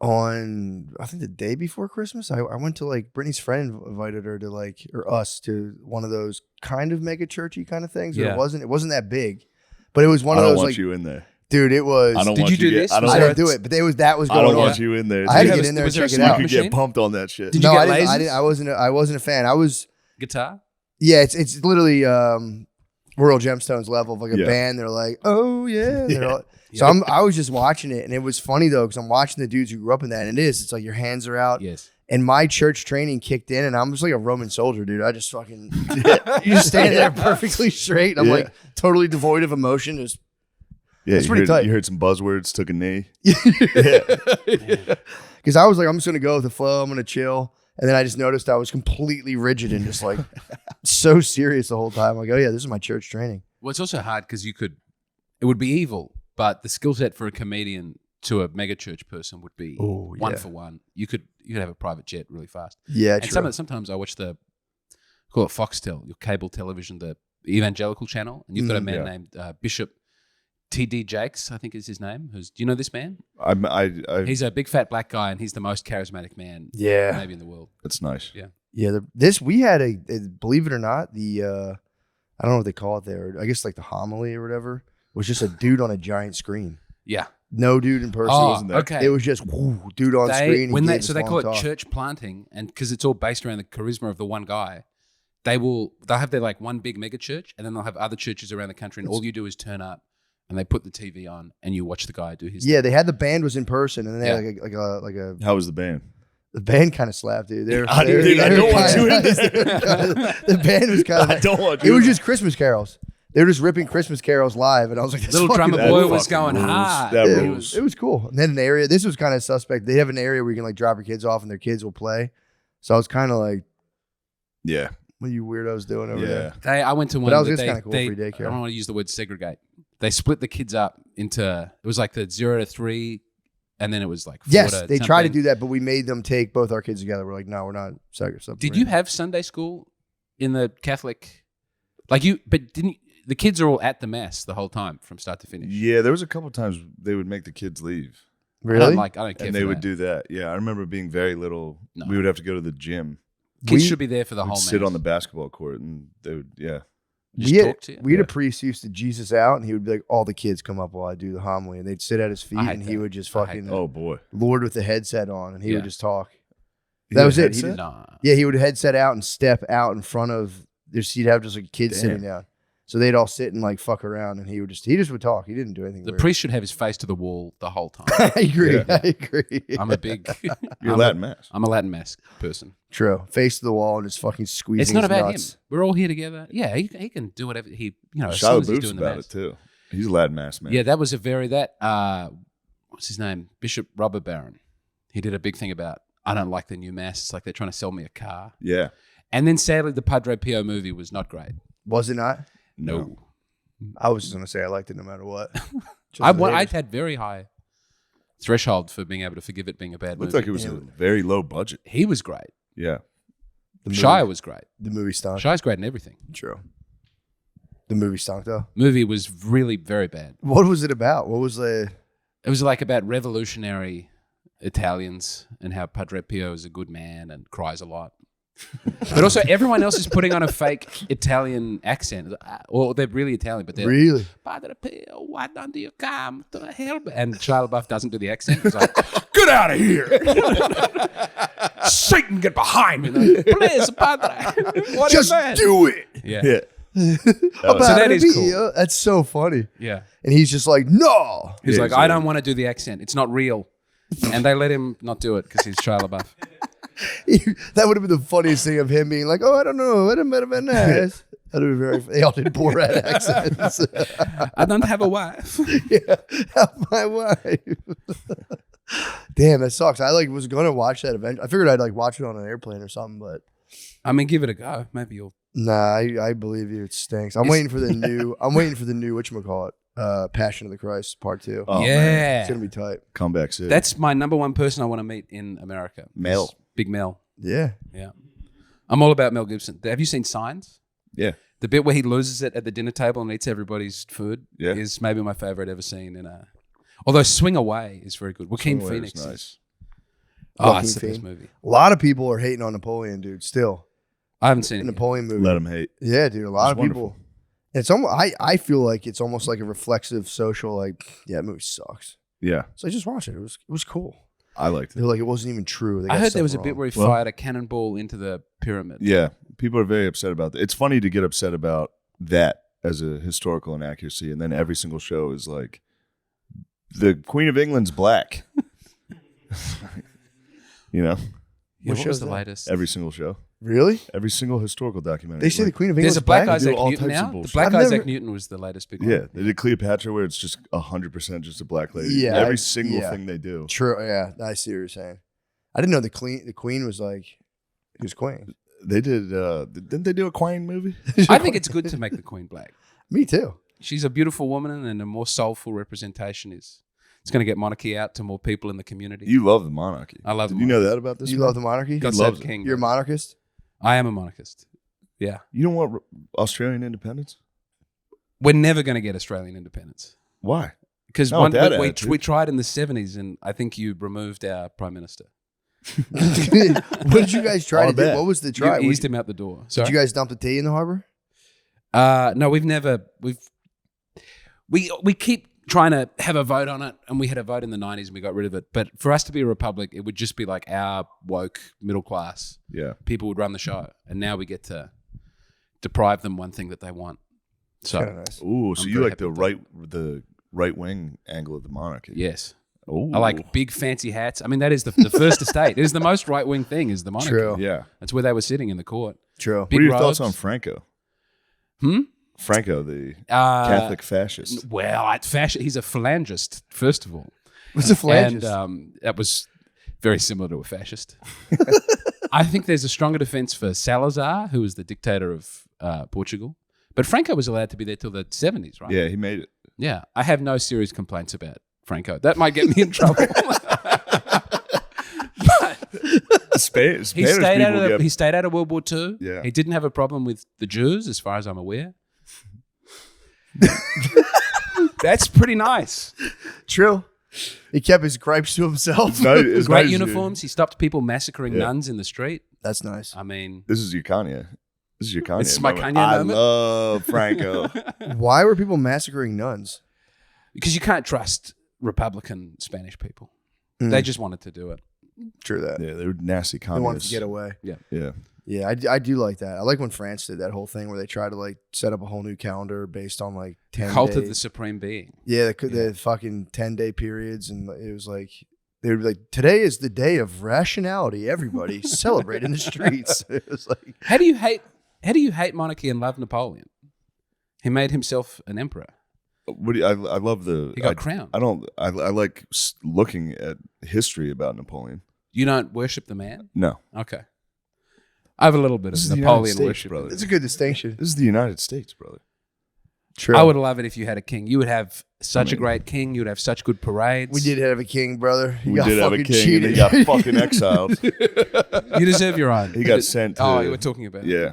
on I think the day before Christmas. I went to like Brittany's friend invited her to like or us to one of those kind of mega churchy kind of things. Yeah. It wasn't that big. But it was one I of don't those want like you in there. dude, it was I don't Did want you do get- this? I don't, Was I there want, didn't do it, but that was I going don't on. want you in there. I had dude. to you get have in there was and there a check it smoke out. You could machine? get pumped on that shit. Did you No, get I lasers? wasn't a fan. I was Guitar? yeah, it's literally Royal Gemstones level of like a band. They're like, oh yeah. So I was just watching it, and it was funny though because I'm watching the dudes who grew up in that, and it's like your hands are out. Yes. And my church training kicked in, and I'm just like a Roman soldier, dude. I just fucking you just stand there perfectly straight. And I'm like totally devoid of emotion. It's pretty tight. You heard some buzzwords, took a knee. Because I was like, I'm just gonna go with the flow. I'm gonna chill. And then I just noticed I was completely rigid and just like so serious the whole time. Like, oh yeah, this is my church training. Well, it's also hard because it would be evil, but the skill set for a comedian to a mega church person would be one for one. You could have a private jet really fast. Yeah, and true. sometimes I watch call it Foxtel, your cable television, the evangelical channel, and you've got a man named Bishop T.D. Jakes, I think is his name. Do you know this man? He's a big fat black guy, and he's the most charismatic man, maybe in the world. That's nice. Yeah. We had a believe it or not, the I don't know what they call it there. I guess like the homily or whatever was just a dude on a giant screen. Yeah. No dude in person. Wasn't there. Okay. It was just dude on screen. So they call it church planting, and because it's all based around the charisma of the one guy, they'll have their like one big mega church, and then they'll have other churches around the country, and all you do is turn up. And they put the TV on, and you watch the guy do his. Yeah, they had the band was in person, and then they had like a. How was the band? The band kind of slapped, dude. I don't want you in this. The band was kind of. I don't want you. It was just Christmas carols. They were just ripping Christmas carols live, and I was like, little drummer boy was going hard. It was cool. And then an area. This was kind of suspect. They have an area where you can like drop your kids off, and their kids will play. So I was kind of like, yeah. What are you weirdos doing over there? I went to one. But that was just kind of cool for daycare. I don't want to use the word segregate. They split the kids up into. It was like the 0 to 3, and then it was like 4 yes, to they tried to do that, but we made them take both our kids together. We're like, no, we're not segregated. Did you have Sunday school in the Catholic? But didn't the kids are all at the mass the whole time from start to finish? Yeah, there was a couple of times they would make the kids leave. Really? I don't care. And they would do that. Yeah, I remember being very little. No. We would have to go to the gym. Kids should be there for the whole. Sit on the basketball court, and they would. Yeah. We had a priest who used to Jesus out, and he would be like, all the kids come up while I do the homily, and they'd sit at his feet, and he would just fucking oh boy, Lord with the headset on, and he would just talk. That was it. He would headset out and step out in front of he'd have just like kids sitting down. So they'd all sit and like fuck around, and he just would talk. He didn't do anything. The weird. priest should have his face to the wall the whole time. I agree. Yeah. I agree. I'm a big. You're Latin mass. I'm a Latin mass person. True. Face to the wall and just fucking squeezing. It's not his about nuts. him. We're all here together. Yeah, he can do whatever he. Shia LaBeouf's about it too. He's a Latin mass man. Yeah, that was what's his name? Bishop Robert Barron. He did a big thing about I don't like the new mass. It's like they're trying to sell me a car. Yeah. And then sadly, the Padre Pio movie was not great. Was it not? No. I was just gonna say I liked it no matter what. I had very high threshold for being able to forgive it being a bad movie. Looked like it was a very low budget. He was great. Yeah. Shia was great. The movie stunk. Shia's great in everything. True. The movie stunk though. Movie was really very bad. What was it about? What was the? It was like about revolutionary Italians and how Padre Pio is a good man and cries a lot. But also everyone else is putting on a fake Italian accent. Or they're really Italian, but they're really Padre Pio, why don't you come to help? And Shia LaBeouf doesn't do the accent. He's like, get out of here. Satan, get behind me. Like, please, Padre. What just do it. Yeah. So that is cool. That's so funny. Yeah. And he's just like, no. He's like, I don't want to do the accent. It's not real. And they let him not do it because he's Shia LaBeouf. That would have been the funniest thing of him being like, oh, I don't know. It might have been nice. That would have been very funny. They all did Borat accents. I don't have a wife. Yeah, have my wife. Damn, that sucks. I was going to watch that eventually. I figured I'd watch it on an airplane or something, but. I mean, give it a go. Maybe you'll. Nah, I believe you. It stinks. I'm waiting for the new whatchamacallit, Passion of the Christ Part 2. Oh, yeah. Man. It's going to be tight. Comeback soon. That's my number one person I want to meet in America. Mel. Big Mel. Yeah. Yeah. I'm all about Mel Gibson. Have you seen Signs? Yeah. The bit where he loses it at the dinner table and eats everybody's food is maybe my favorite ever seen in a. Although Swing Away is very good. Joaquin Phoenix is nice. It's the best movie. A lot of people are hating on Napoleon, dude. Still. I haven't seen the it Napoleon movie. Let them hate. Yeah, dude. A lot of people. It's almost. I feel like it's almost like a reflexive social. That movie sucks. Yeah. So I just watched it. It was cool. I liked it. They're like it wasn't even true. I heard there was a bit where he fired a cannonball into the pyramid. Yeah, people are very upset about that. It's funny to get upset about that as a historical inaccuracy, and then every single show is like the Queen of England's black. You know, Yeah, What what show was is the that? latest? every single show, Really? every single historical documentary. They say the Like, Queen of England's There's a black black? Isaac do all Newton types of now. The bullshit. black I've Isaac never- Newton was the latest big one. Yeah, they did Cleopatra, where it's just 100% just a black lady. Yeah, every I- single yeah. thing they do. True. Yeah, I see what you're saying. I didn't know the Queen was like, he was queen. They did. Didn't they do a Queen movie? I think it's good to make the Queen black. Me too. She's a beautiful woman, and a more soulful representation is. It's going to get monarchy out to more people in the community. You love the monarchy. I love Did the you know monarchy. that about this? You man? love the monarchy? God He save loves the it. king. You're a monarchist? I am a monarchist. Yeah. You don't want Australian independence? Oh, We're never going to get Australian independence. Why? Because Not with that we attitude. tried in the 70s, and I think you removed our prime minister. What did you guys try All to do? bad. What was the You try? eased him out the door. Did Sorry. you guys dump the tea in the harbor? No, we keep trying to have a vote on it, and we had a vote in the 90s and we got rid of it. But for us to be a republic, it would just be like our woke middle class Yeah. people would run the show, and now we get to deprive them one thing that they want. So Kind of nice. Ooh, so I'm you very like happy the right wing angle of the monarchy? yes, Ooh. I like big fancy hats. I mean, that is the first estate. It is the most right wing thing. Is the monarchy? True. Yeah. That's where they were sitting in the court. True. Big what are your thoughts robes. on Franco? Hmm? Franco, the Catholic Catholic fascist. Well, he's a phalangist, first of all. What's a phalangist? And that was very similar to a fascist. I think there's a stronger defense for Salazar, who was the dictator of Portugal. But Franco was allowed to be there till the 70s, right? Yeah, he made it. Yeah. I have no serious complaints about Franco. That might get me in trouble. Spanish He stayed out people of get- he stayed out of World War II. Yeah. He didn't have a problem with the Jews, as far as I'm aware. That's pretty nice. True. He kept his gripes to himself. No, it's Great nice, uniforms. He stopped people massacring Yeah. nuns in the street. That's nice. I mean, This is your Kanye. This is your Kanye. This is my moment. Kanye I moment. love Franco. Why were people massacring nuns? because you can't trust Republican Spanish people. Mm. They just wanted to do it. True that. Yeah, they were nasty They wanted communists. to get away. Yeah. Yeah, I do like that. I like when France did that whole thing where they try to like set up a whole new calendar based on like 10 Cult days. of the Supreme Being. Yeah, the fucking 10-day periods, and it was like they would be like, today is the day of rationality. Everybody celebrate in the streets. It was like, How do you hate monarchy and love Napoleon? He made himself an emperor. What do you, I love the. He got crowned. I like looking at history about Napoleon. You don't worship the man? No, Okay. I have a little bit This is of the United Napoleon States, worship. brother. it's a good distinction. this is the United States, brother. True. I would love it if you had a king. You would have such a mean- great king. You would have such good parades. We did have a king, brother. He We got did have a fucking king, cheated. and he got fucking exiled. You deserve your own. He got sent to. Oh, you were talking about Yeah,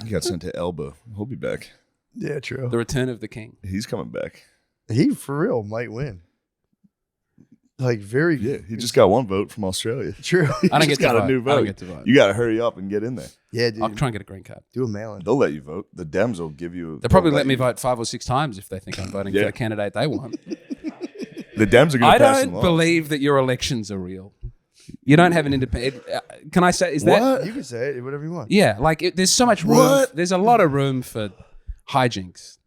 he got sent to Elba. He'll be back. Yeah, true. the return of the king. He's coming back. He for real might win. Like very Yeah, he just got one vote from Australia. true. I don't Just get to got a vote. new I vote. don't get to vote. You got to hurry up and get in there. Yeah, dude. I'll try and get a green card. Do a mail-in. They'll let you vote. The Dems will give you. They'll probably they'll let me vote 5 or 6 times if they think I'm voting for Yeah. the candidate they want. The Dems are going I to pass don't some laws. believe that your elections are real. You don't have an independent. Can I say? Is that? What? You can say it, whatever you want. Yeah, like there's so much room. What? There's a lot of room for hijinks.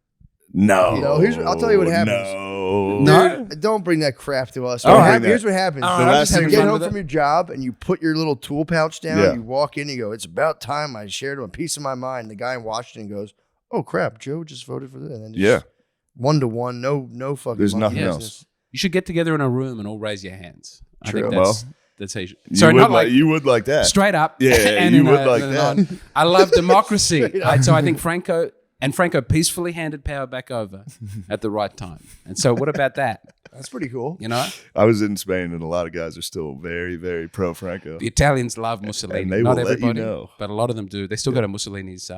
No. You know, I'll tell you what happens. No. Dude, don't bring that crap to us. All right. Here's what happens. All right, I'm just you having get fun home with from it. your job and you put your little tool pouch down. Yeah. You walk in, you go, it's about time I shared a piece of my mind. The guy in Washington goes, oh crap, Joe just voted for this. And then just Yeah. 1-to-1, no fucking. There's monkey nothing business. else. You should get together in a room and all raise your hands. I True. think Well, that's how you should. You Sorry, would not like you would like that. straight up. Yeah, and you in would a- like in a that. non- I love democracy. Right, so I think Franco peacefully handed power back over at the right time. And so what about that? That's pretty cool. You know, I was in Spain, and a lot of guys are still very, very pro Franco. the Italians love Mussolini. And they Not will let you everybody, know. but a lot of them do. They still go to Mussolini's.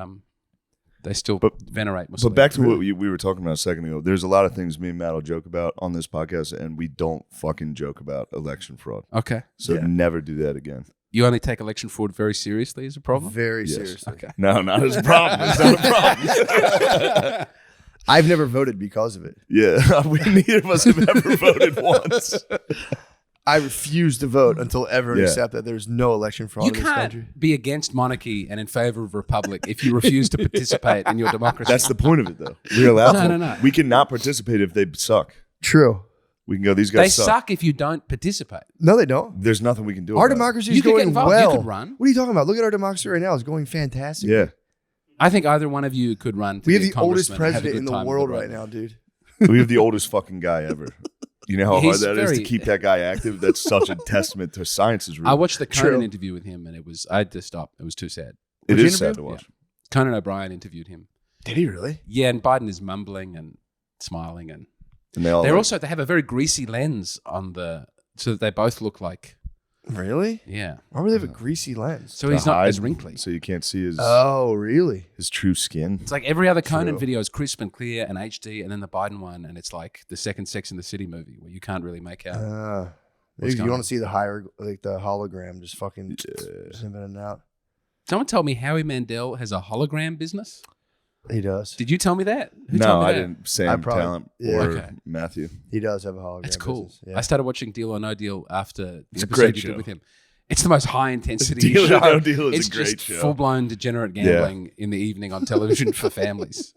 They still venerate But Mussolini. back to what we were talking about a second ago. There's a lot of things me and Matt will joke about on this podcast, and we don't fucking joke about election fraud. Okay, So never do that again. you only take election fraud very seriously as a problem. Very Yes. seriously. Okay. No, not as a problem. It's not a problem. I've never voted because of it. Yeah, we neither of us have ever voted once. I refuse to vote until everyone Yeah. accepts that there's no election fraud You in this country. can't be against monarchy and in favor of republic if you refuse to participate in your democracy. That's the point of it, though. We're allowed to. No. We cannot participate if they suck. True. We can go, these They guys suck if you don't participate. No, they don't. There's nothing we can do Our about it. democracy You is could get going involved. well. You could run. What are you talking about? Look at our democracy right now. It's going fantastic. Yeah. I think either one of you could run. To We have be the oldest congressman and have a president good in the time world with right now, dude. We have the oldest fucking guy ever. You know how hard He's that is to very- keep that guy active? That's such a testament to science's I rule. watched the Conan True. interview with him, and I had to stop. It was too sad. It Which is sad interview? to watch. Conan O'Brien interviewed him. Did he really? Yeah, and Biden is mumbling and smiling, and And they all they're like, also they have a very greasy lens on so that they both look like Really? yeah. Why would they have a greasy lens? So to he's not hide as wrinkly. so you can't see his Oh, really? his true skin. It's like every other Conan True. video is crisp and clear and HD, and then the Biden one, and it's like the second Sex in the City movie where you can't really make out. Maybe going you on? want to see the the hologram just fucking zipping it out. Someone told me Howie Mandel has a hologram business. He does. Did you tell me that? Who No, told me I that? didn't. Sam probably- Talent yeah. or Okay. Matthew. He does have a hologram. That's cool. business, yeah. I started watching Deal or No Deal after the It's a episode great you show. did with him. It's the most high intensity Deal or show. No Deal is it's a great just show. full blown degenerate gambling in the evening on television for families.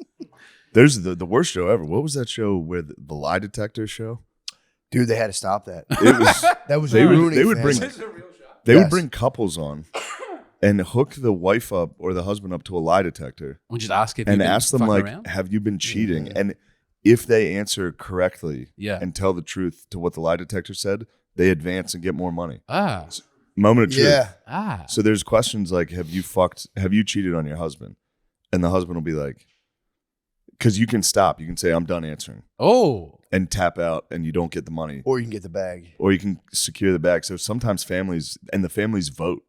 There's the worst show ever. What was that show where the lie detector show? Dude, they had to stop that. It was That was They would- ruining they would bring- families. they Yes. would bring couples on and hook the wife up or the husband up to a lie detector We'll just ask if and you've been ask them fucking like, around. have you been cheating? And if they answer correctly Yeah. and tell the truth to what the lie detector said, they advance and get more money. Ah. Moment of truth. Yeah. So there's questions like, have you cheated on your husband? And the husband will be like, because you can stop. You can say, I'm done answering Oh. and tap out and you don't get the money. Or you can get the bag. Or you can secure the bag. So sometimes families vote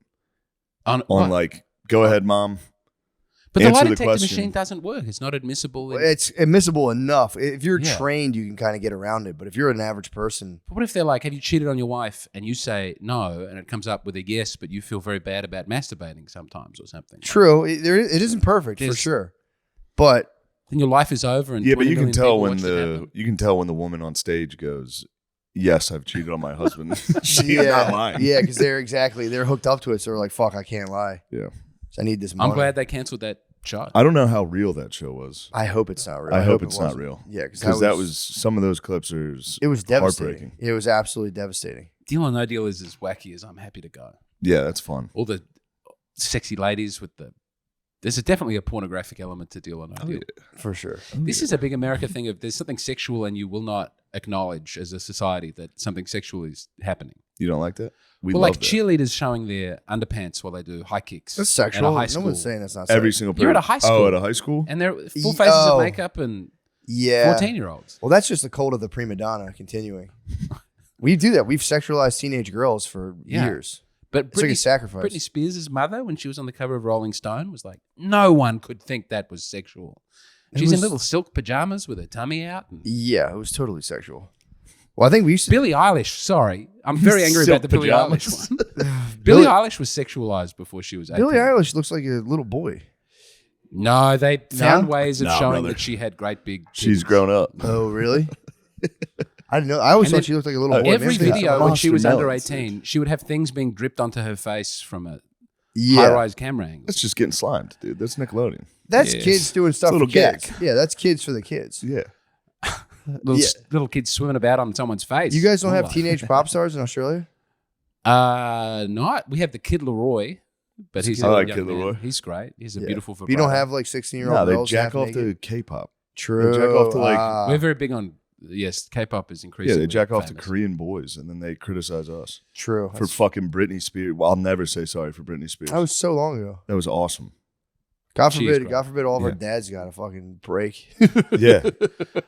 On on what? like, go ahead, mom. But the lie answer the detector question. machine doesn't work. It's not admissible. Well, it's admissible enough. If you're Yeah. trained, you can kind of get around it. But if you're an average person, But what if they're like, have you cheated on your wife? And you say no, and it comes up with a yes, but you feel very bad about masturbating sometimes or something. true, it isn't perfect for There's- sure. But Then your life is over. And Yeah, but 20 you can million tell people when watched it happen. the woman on stage goes, yes, I've cheated on my husband. She's yeah, not lying. yeah, because they're hooked up to it. So they're like, "Fuck, I can't lie. Yeah. So I need this money." I'm glad they canceled that show. I don't know how real that show was. I hope it's not real. I hope it it's not wasn't. real. Yeah, because Because that was some of those clips are it was devastating. heartbreaking. It was absolutely devastating. Deal or No Deal is as wacky as I'm happy to go. Yeah, that's fun. All the sexy ladies with the. There's definitely a pornographic element to Deal or No Deal. For sure. This is a big America thing of there's something sexual and you will not acknowledge as a society that something sexual is happening. You don't like that? We Well, love like that. cheerleaders showing their underpants while they do high kicks. That's At sexual. a high No school. one's saying that's not Every sexual. single person. You're at a high school. Oh, at a high school? And they're full faces Oh. of makeup and Yeah. 14-year-olds. Well, that's just the cult of the prima donna continuing. We do that. We've sexualized teenage girls for Yeah. years. But It's like a sacrifice. Britney Spears' mother, when she was on the cover of Rolling Stone, was like, no one could think that was sexual. It She's in was- little silk pajamas with her tummy out. And Yeah, it was totally sexual. Well, I think we used to. Billie Eilish, sorry. I'm very angry Silk about the Billie pajamas. Eilish one. Billie Eilish was sexualized before she was 18. Billie Eilish looks like a little boy. No, they found No? ways of No, showing brother. that she had great big She's titties. grown up. Oh, really? I didn't know. I always And thought then she looked like a little boy. Every Maybe that's video something when else. she was Monster under melons, 18, she would have things being dripped onto her face from a Yeah, high-rise camera angle. That's just getting slimed, dude. That's Nickelodeon. that's Yes. kids doing stuff for Little kids. gag. Yeah, that's kids for the kids. Yeah. Little, Yeah. little kids swimming about on someone's face. You guys don't have Oh. teenage pop stars in Australia? Not. We have the Kid Leroy, but he's I a like young Kid man. Leroy. He's great. He's a Yeah. beautiful But you don't vibrato. have like 16-year-old No, they girls jack half off naked? to K-pop. True. They jack off to, like- We're very big on K-pop is Yeah, increasingly. they jack off to famous. Korean boys, and then they criticize us true. for fucking Britney Spears. Well, I'll never say sorry for Britney Spears. That was so long ago. That was awesome. God She is forbid, great. God forbid, all of our Yeah. dads got a fucking break. Yeah.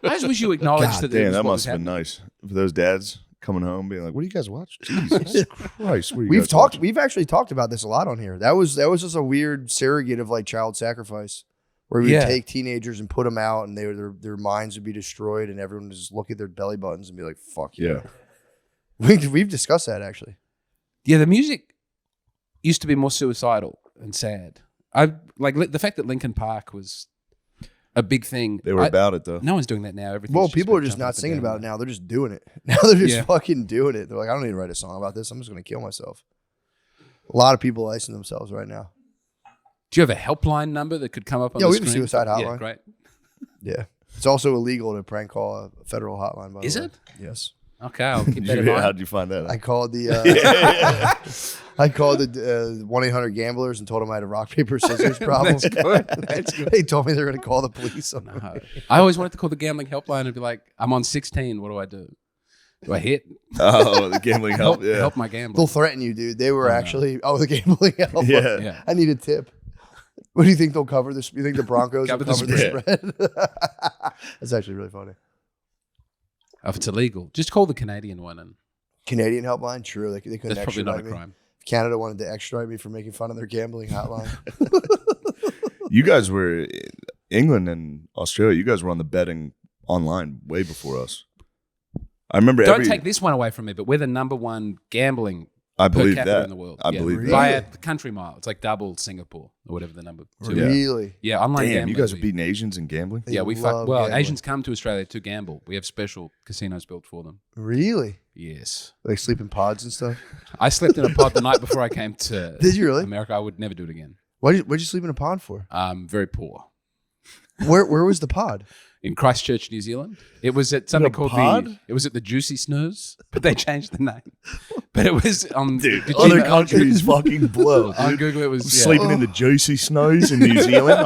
I just wish you acknowledged God that. damn, was that what must was have been happening. nice for those dads coming home being like, "What do you guys watch?" Jesus Christ, what are you We've guys talked. watching? We've actually talked about this a lot on here. That was just a weird surrogate of like child sacrifice, where we would Yeah. take teenagers and put them out, and their minds would be destroyed, and everyone would just look at their belly buttons and be like, "Fuck Yeah. We've discussed that actually. Yeah, the music used to be more suicidal and sad. I like the fact that Linkin Park was a big thing. They were about it though. No one's doing that now. Everything's Well, people are about just jumping not up and singing down. about it now. They're just doing it. Now they're just Yeah. fucking doing it. They're like, I don't need to write a song about this. I'm just going to kill myself. A lot of people icing themselves right now. Do you have a helpline number that could come up on Yeah, the we have a screen? suicide Yeah, hotline. great. Yeah. It's also illegal to prank call a federal hotline, by the way. Is it? Yes. Okay, I'll keep that in How'd mind. you find that? I called the 1-800-Gamblers and told them I had a rock, paper, scissors problem. That's good. That's good. They told me they were going to call the police on me. I always wanted to call the gambling helpline and be like, I'm on 16. What do I do? Do I hit? Oh, the gambling help. Yeah. Help my gambling. They'll threaten you, dude. They were actually, the gambling help. Yeah. Yeah. I need a tip. What do you think they'll cover this? You think the Broncos will Cover the cover the spread? That's actually really funny. If it's illegal, just call the Canadian one, and Canadian helpline, true. They couldn't that's probably not a extradite me. crime. If Canada wanted to extradite me for making fun of their gambling hotline. You guys were England and Australia. You guys were on the betting online way before us. I remember. Don't take this one away from me, but we're the number one gambling I per believe capita that. in the world. I believe that. by a country mile. It's like double Singapore or whatever the number. Two Yeah. is. Really? Yeah, online Damn, gambling. you guys are beating Asians in gambling. They Yeah, we love fuck. Well, gambling. Asians come to Australia to gamble. We have special casinos built for them. Really? Yes, Like sleep in pods and stuff? I slept in a pod the night before I came to Did you really? America. I would never do it again. What'd you sleep in a pod for? Very poor. Where was the pod? In Christchurch, New Zealand. It was at something called pod? it was at the Jucy Snooze, but they changed the name. But it was on Dude, did you other know- countries fucking blow. on Dude. Google. It was yeah. Sleeping in the Jucy Snooze in New Zealand.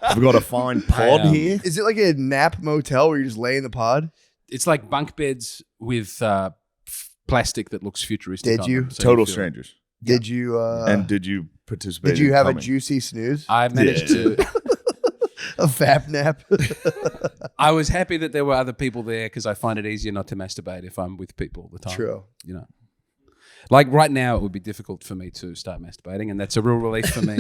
I've got a fine pod here. Is it like a nap motel where you just lay in the pod? It's like bunk beds with plastic that looks futuristic. Did on you? them, so Total feel- strangers. Did you And did you participate? did you in have coming? a juicy snooze? I managed Yeah. to. A fap nap? I was happy that there were other people there because I find it easier not to masturbate if I'm with people all the time. True. You know, like right now, it would be difficult for me to start masturbating, and that's a real relief for me,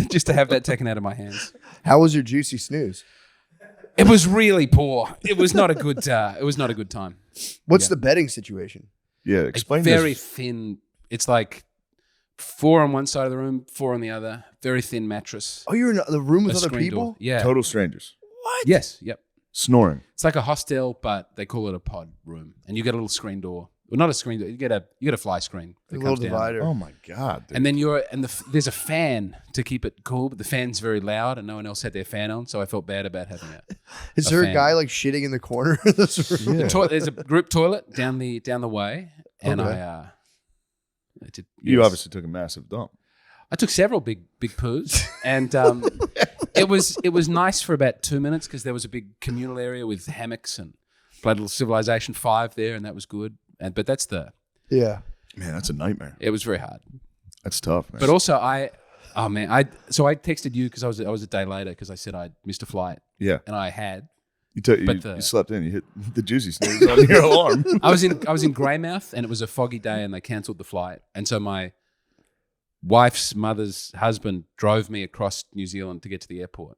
just to have that taken out of my hands. How was your juicy snooze? It was really poor. It was not a good. It was not a good time. What's Yeah. the betting situation? Yeah, explain Very this. thin. It's like 4 on one side of the room, 4 on the other. Very thin mattress. Oh, you're in the room with a other screen people? door. Yeah. Total strangers. Yes. Yep. Snoring. It's like a hostel, but they call it a pod room, and you get a little screen door. Well, not a screen door. You get a fly screen A that little comes down. divider. Oh my god. Dude. And then there's a fan to keep it cool, but the fan's very loud, and no one else had their fan on, so I felt bad about having it. Is a there a fan. guy like shitting in the corner of this room? Yeah. There's a group toilet down the way, and Okay. I did. You yes. obviously took a massive dump. I took several big poos, and it was nice for about 2 minutes because there was a big communal area with hammocks and played a little Civilization 5 there, and that was good. But Yeah. Man, that's a nightmare. it was very hard. That's tough, man. But also I texted you because I was a day later because I said I missed a flight, yeah, and I had. you but the- slept in. You hit the Jucy Snooze on your alarm. I was in Greymouth, and it was a foggy day, and they cancelled the flight, and so my wife's mother's husband drove me across New Zealand to get to the airport,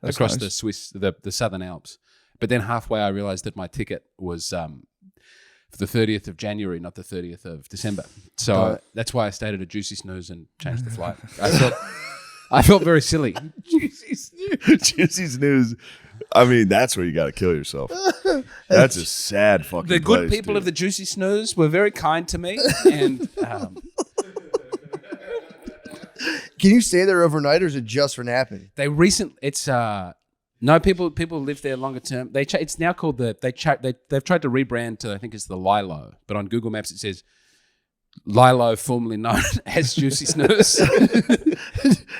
That's across nice. the Southern Alps. But then halfway, I realized that my ticket was for the 30th of January, not the 30th of December. So that's why I stayed at a Jucy Snooze and changed the flight. I felt very silly. Jucy Snooze. I mean, that's where you got to kill yourself. That's a sad fucking The good place, people dude. of the Jucy Snooze were very kind to me, and Can you stay there overnight or is it just for napping? they it's no people live there longer term. It's now called they've tried to rebrand to, I think it's the Lilo, but on Google Maps it says Lilo, formerly known as Jucy Snooze.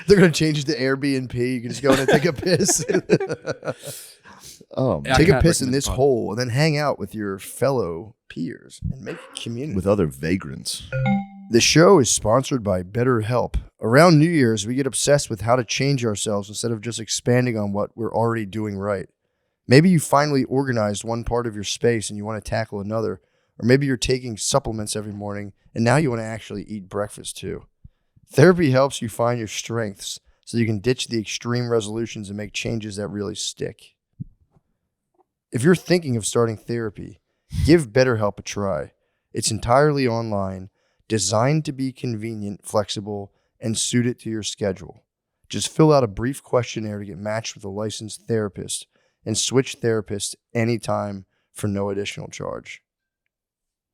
They're going to change it to Airbnb. You can just go in and take a piss. Oh, Yeah, I Take a can't piss in recommend this pod. hole and then hang out with your fellow peers and make community. with other vagrants. The show is sponsored by BetterHelp. Around New Year's, we get obsessed with how to change ourselves instead of just expanding on what we're already doing right. Maybe you finally organized one part of your space and you want to tackle another. Or maybe you're taking supplements every morning and now you want to actually eat breakfast too. Therapy helps you find your strengths so you can ditch the extreme resolutions and make changes that really stick. If you're thinking of starting therapy, give BetterHelp a try. It's entirely online, designed to be convenient, flexible, and suited to your schedule. Just fill out a brief questionnaire to get matched with a licensed therapist and switch therapists anytime for no additional charge.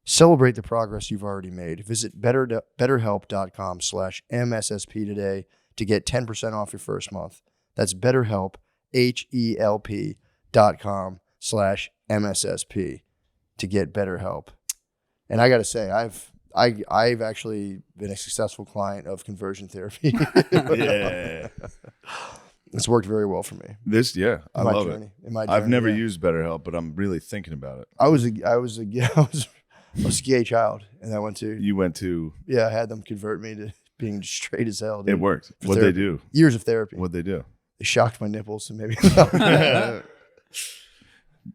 Celebrate the progress you've already made. Visit betterhelp.com/MSSP today to get 10% off your first month. That's BetterHelp, HELP.com/MSSP to get BetterHelp. And I got to say, I've actually been a successful client of conversion therapy. Yeah. It's worked very well for me. I love it. I've never used BetterHelp, but I'm really thinking about it. I was a gay child, and I went to. You went to. Yeah, I had them convert me to being straight as hell. Dude. It worked. What'd they do? Years of therapy. What'd they do? They shocked my nipples, and maybe.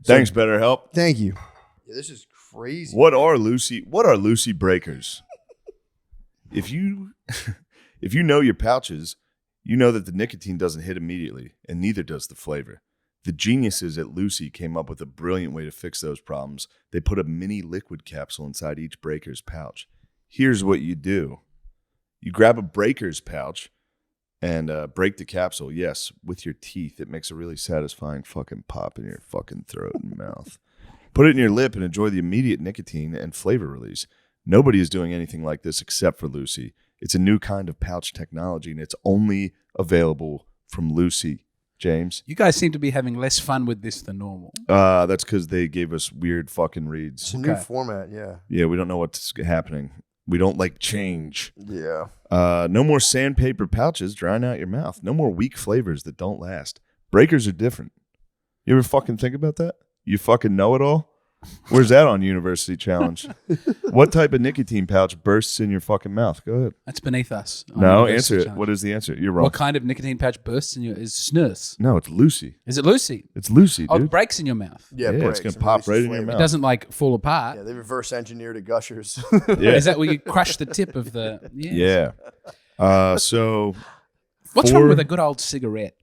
Thanks, BetterHelp. Thank you. Yeah, this is crazy. What are Lucy breakers? If you know your pouches, you know that the nicotine doesn't hit immediately, and neither does the flavor. The geniuses at Lucy came up with a brilliant way to fix those problems. They put a mini liquid capsule inside each breaker's pouch. Here's what you do. You grab a breaker's pouch and break the capsule. Yes, with your teeth. It makes a really satisfying fucking pop in your fucking throat and mouth. Put it in your lip and enjoy the immediate nicotine and flavor release. Nobody is doing anything like this except for Lucy. It's a new kind of pouch technology, and it's only available from Lucy. James? You guys seem to be having less fun with this than normal. That's because they gave us weird fucking reads. It's a new format, yeah. Yeah, we don't know what's happening. We don't like change. Yeah. No more sandpaper pouches drying out your mouth. No more weak flavors that don't last. Breakers are different. You ever fucking think about that? You fucking know it all? Where's that on University Challenge? What type of nicotine pouch bursts in your fucking mouth? Go ahead. That's beneath us. No, answer it. What is the answer? You're wrong. What kind of nicotine pouch bursts in your is Schnoz? No, it's Lucy. Is it Lucy? It's Lucy, dude. Oh, it breaks in your mouth. Yeah, it's going to pop right in your It mouth. doesn't like fall apart. Yeah, they reverse engineered a Gushers. Yeah. Is that where you crush the tip of the? Yes. Yeah. So What's wrong with a good old cigarette?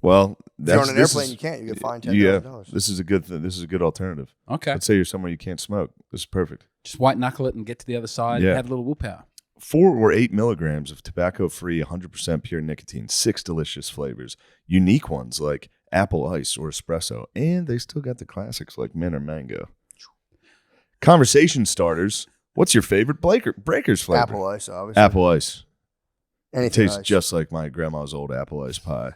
Well, If you're on an airplane, you can't. You get fined $10,000. This is a good thing. This is a good alternative. Okay. Let's say you're somewhere you can't smoke. This is perfect. Just white knuckle it and get to the other side Yeah. and have a little willpower. 4 or 8 milligrams of tobacco-free, 100% pure nicotine. 6 delicious flavors. Unique ones like apple ice or espresso. And they still got the classics like mint or mango. Conversation starters. What's your favorite Breakers flavor? Apple ice, obviously. Apple ice. It Anything tastes ice. just like my grandma's old apple ice pie.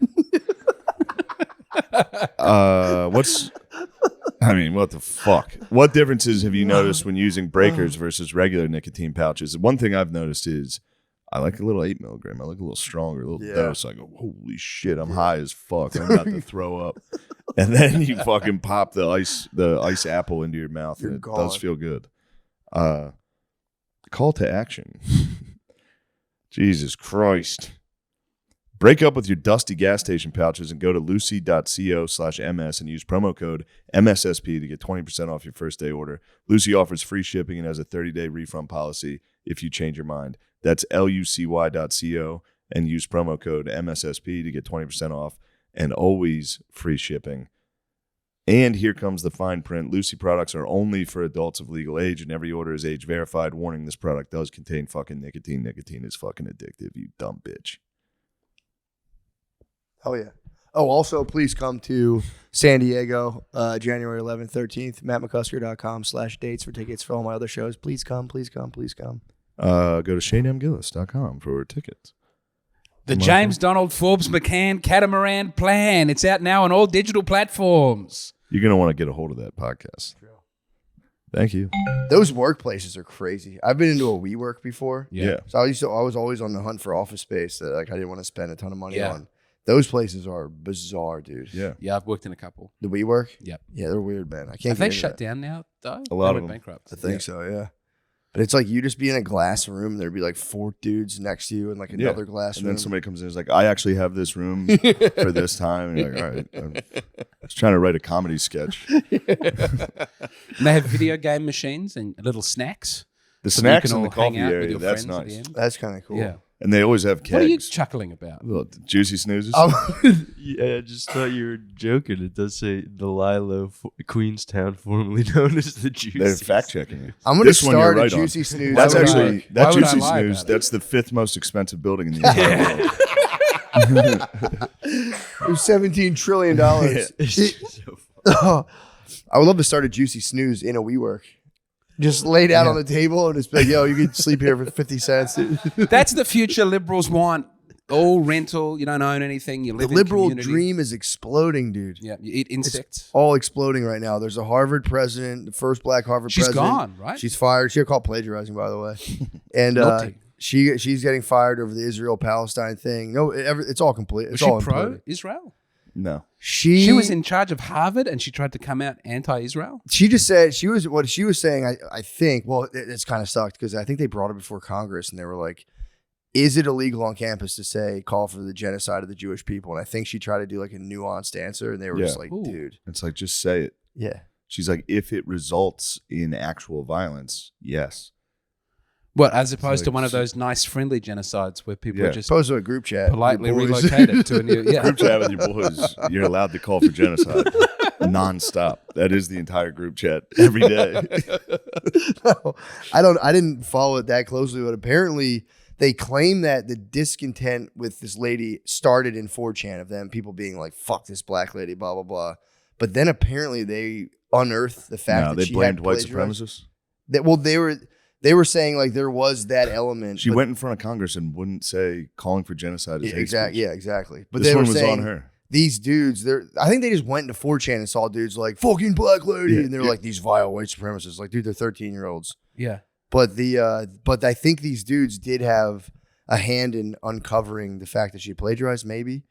What the fuck? What differences have you noticed when using breakers versus regular nicotine pouches? One thing I've noticed is I like a little 8 milligram. I like a little stronger, a little dose. I go, holy shit, I'm high as fuck. I'm about to throw up. And then you fucking pop the ice apple into your mouth, and it does feel good. Call to action. Jesus Christ. Break up with your dusty gas station pouches and go to lucy.co/ms and use promo code MSSP to get 20% off your first day order. Lucy offers free shipping and has a 30-day refund policy if you change your mind. That's lucy.co and use promo code MSSP to get 20% off and always free shipping. And here comes the fine print. Lucy products are only for adults of legal age, and every order is age verified. Warning, this product does contain fucking nicotine. Nicotine is fucking addictive, you dumb bitch. Oh, yeah. Oh, also, please come to San Diego, January 11th, 13th, mattmccusker.com/dates for tickets for all my other shows. Please come, please come, please come. Go to ShaneMGillis.com for tickets. The James Donald Forbes McCann Catamaran Plan. It's out now on all digital platforms. You're going to want to get a hold of that podcast. Thank you. Those workplaces are crazy. I've been into a WeWork before. Yeah. So I was always on the hunt for office space that I didn't want to spend a ton of money Yeah. on. Those places are bizarre, dude. Yeah. Yeah, I've worked in a couple. The WeWork? Yep. Yeah, they're weird, man. I can't Have they get into shut that. down now, though? A lot They of went them. bankrupt. I think so, yeah. But it's like you just be in a glass room. There'd be like 4 dudes next to you in like another glass And room. then somebody comes in and is like, I actually have this room for this time. And you're like, all right. I was trying to write a comedy sketch. And they have video game machines and little snacks. The So snacks you can in the all hang coffee out with area, your that's friends at the nice. end. That's kind of cool. Yeah. And they always have kegs. What are you chuckling about? Little Jucy Snoozes. Yeah, I just thought you were joking. It does say the Lilo, Queenstown, formerly known as the Juicy. They're fact checking you. I'm going to This one you're start a right on. Jucy Snooze. That's would I actually, lie? that Why would I Jucy lie Snooze, about it? that's the 5th most expensive building in the entire world. It was $17 trillion. I would love to start a Jucy Snooze in a WeWork. Just laid out on the table and just be like, yo, you can sleep here for 50 cents. That's the future liberals want. All rental. You don't own anything. You The live in liberal community. dream is exploding, dude. Yeah, you eat insects. All exploding right now. There's a Harvard president, the first black Harvard She's president. gone, right? She's fired. She got caught plagiarizing, by the way. And Naughty. she's getting fired over the Israel-Palestine thing. No, it's all complete. It's Was she all imploded. pro-Israel? No. She was in charge of Harvard, and she tried to come out anti-Israel. She just said what she was saying. I think. Well, it's kind of sucked because I think they brought it before Congress, and they were like, "Is it illegal on campus to say call for the genocide of the Jewish people?" And I think she tried to do like a nuanced answer, and they were just like, Ooh. "Dude, It's like, just say it. yeah." She's like, if it results in actual violence, yes. What, as opposed to like one of she- those nice, friendly genocides where people Yeah. are just Post to a group chat. politely Your boys. relocated to a new... Yeah. Group chat with your boys, you're allowed to call for genocide nonstop. That is the entire group chat every day. No, I didn't follow it that closely, but apparently they claim that the discontent with this lady started in 4chan of them, people being like, fuck this black lady, blah, blah, blah. But then apparently they unearthed the fact No, that they she blamed had white plagiarized. supremacists. They were saying like there was that element. She but- went in front of Congress and wouldn't say calling for genocide is yeah, hate exactly. speech. Yeah, exactly. But This they one were was saying on her. these dudes, I think they just went into 4chan and saw dudes like fucking black lady, Yeah, and they were like these vile white supremacists. Like, dude, they're 13-year-olds. Yeah. But but I think these dudes did have a hand in uncovering the fact that she plagiarized, maybe.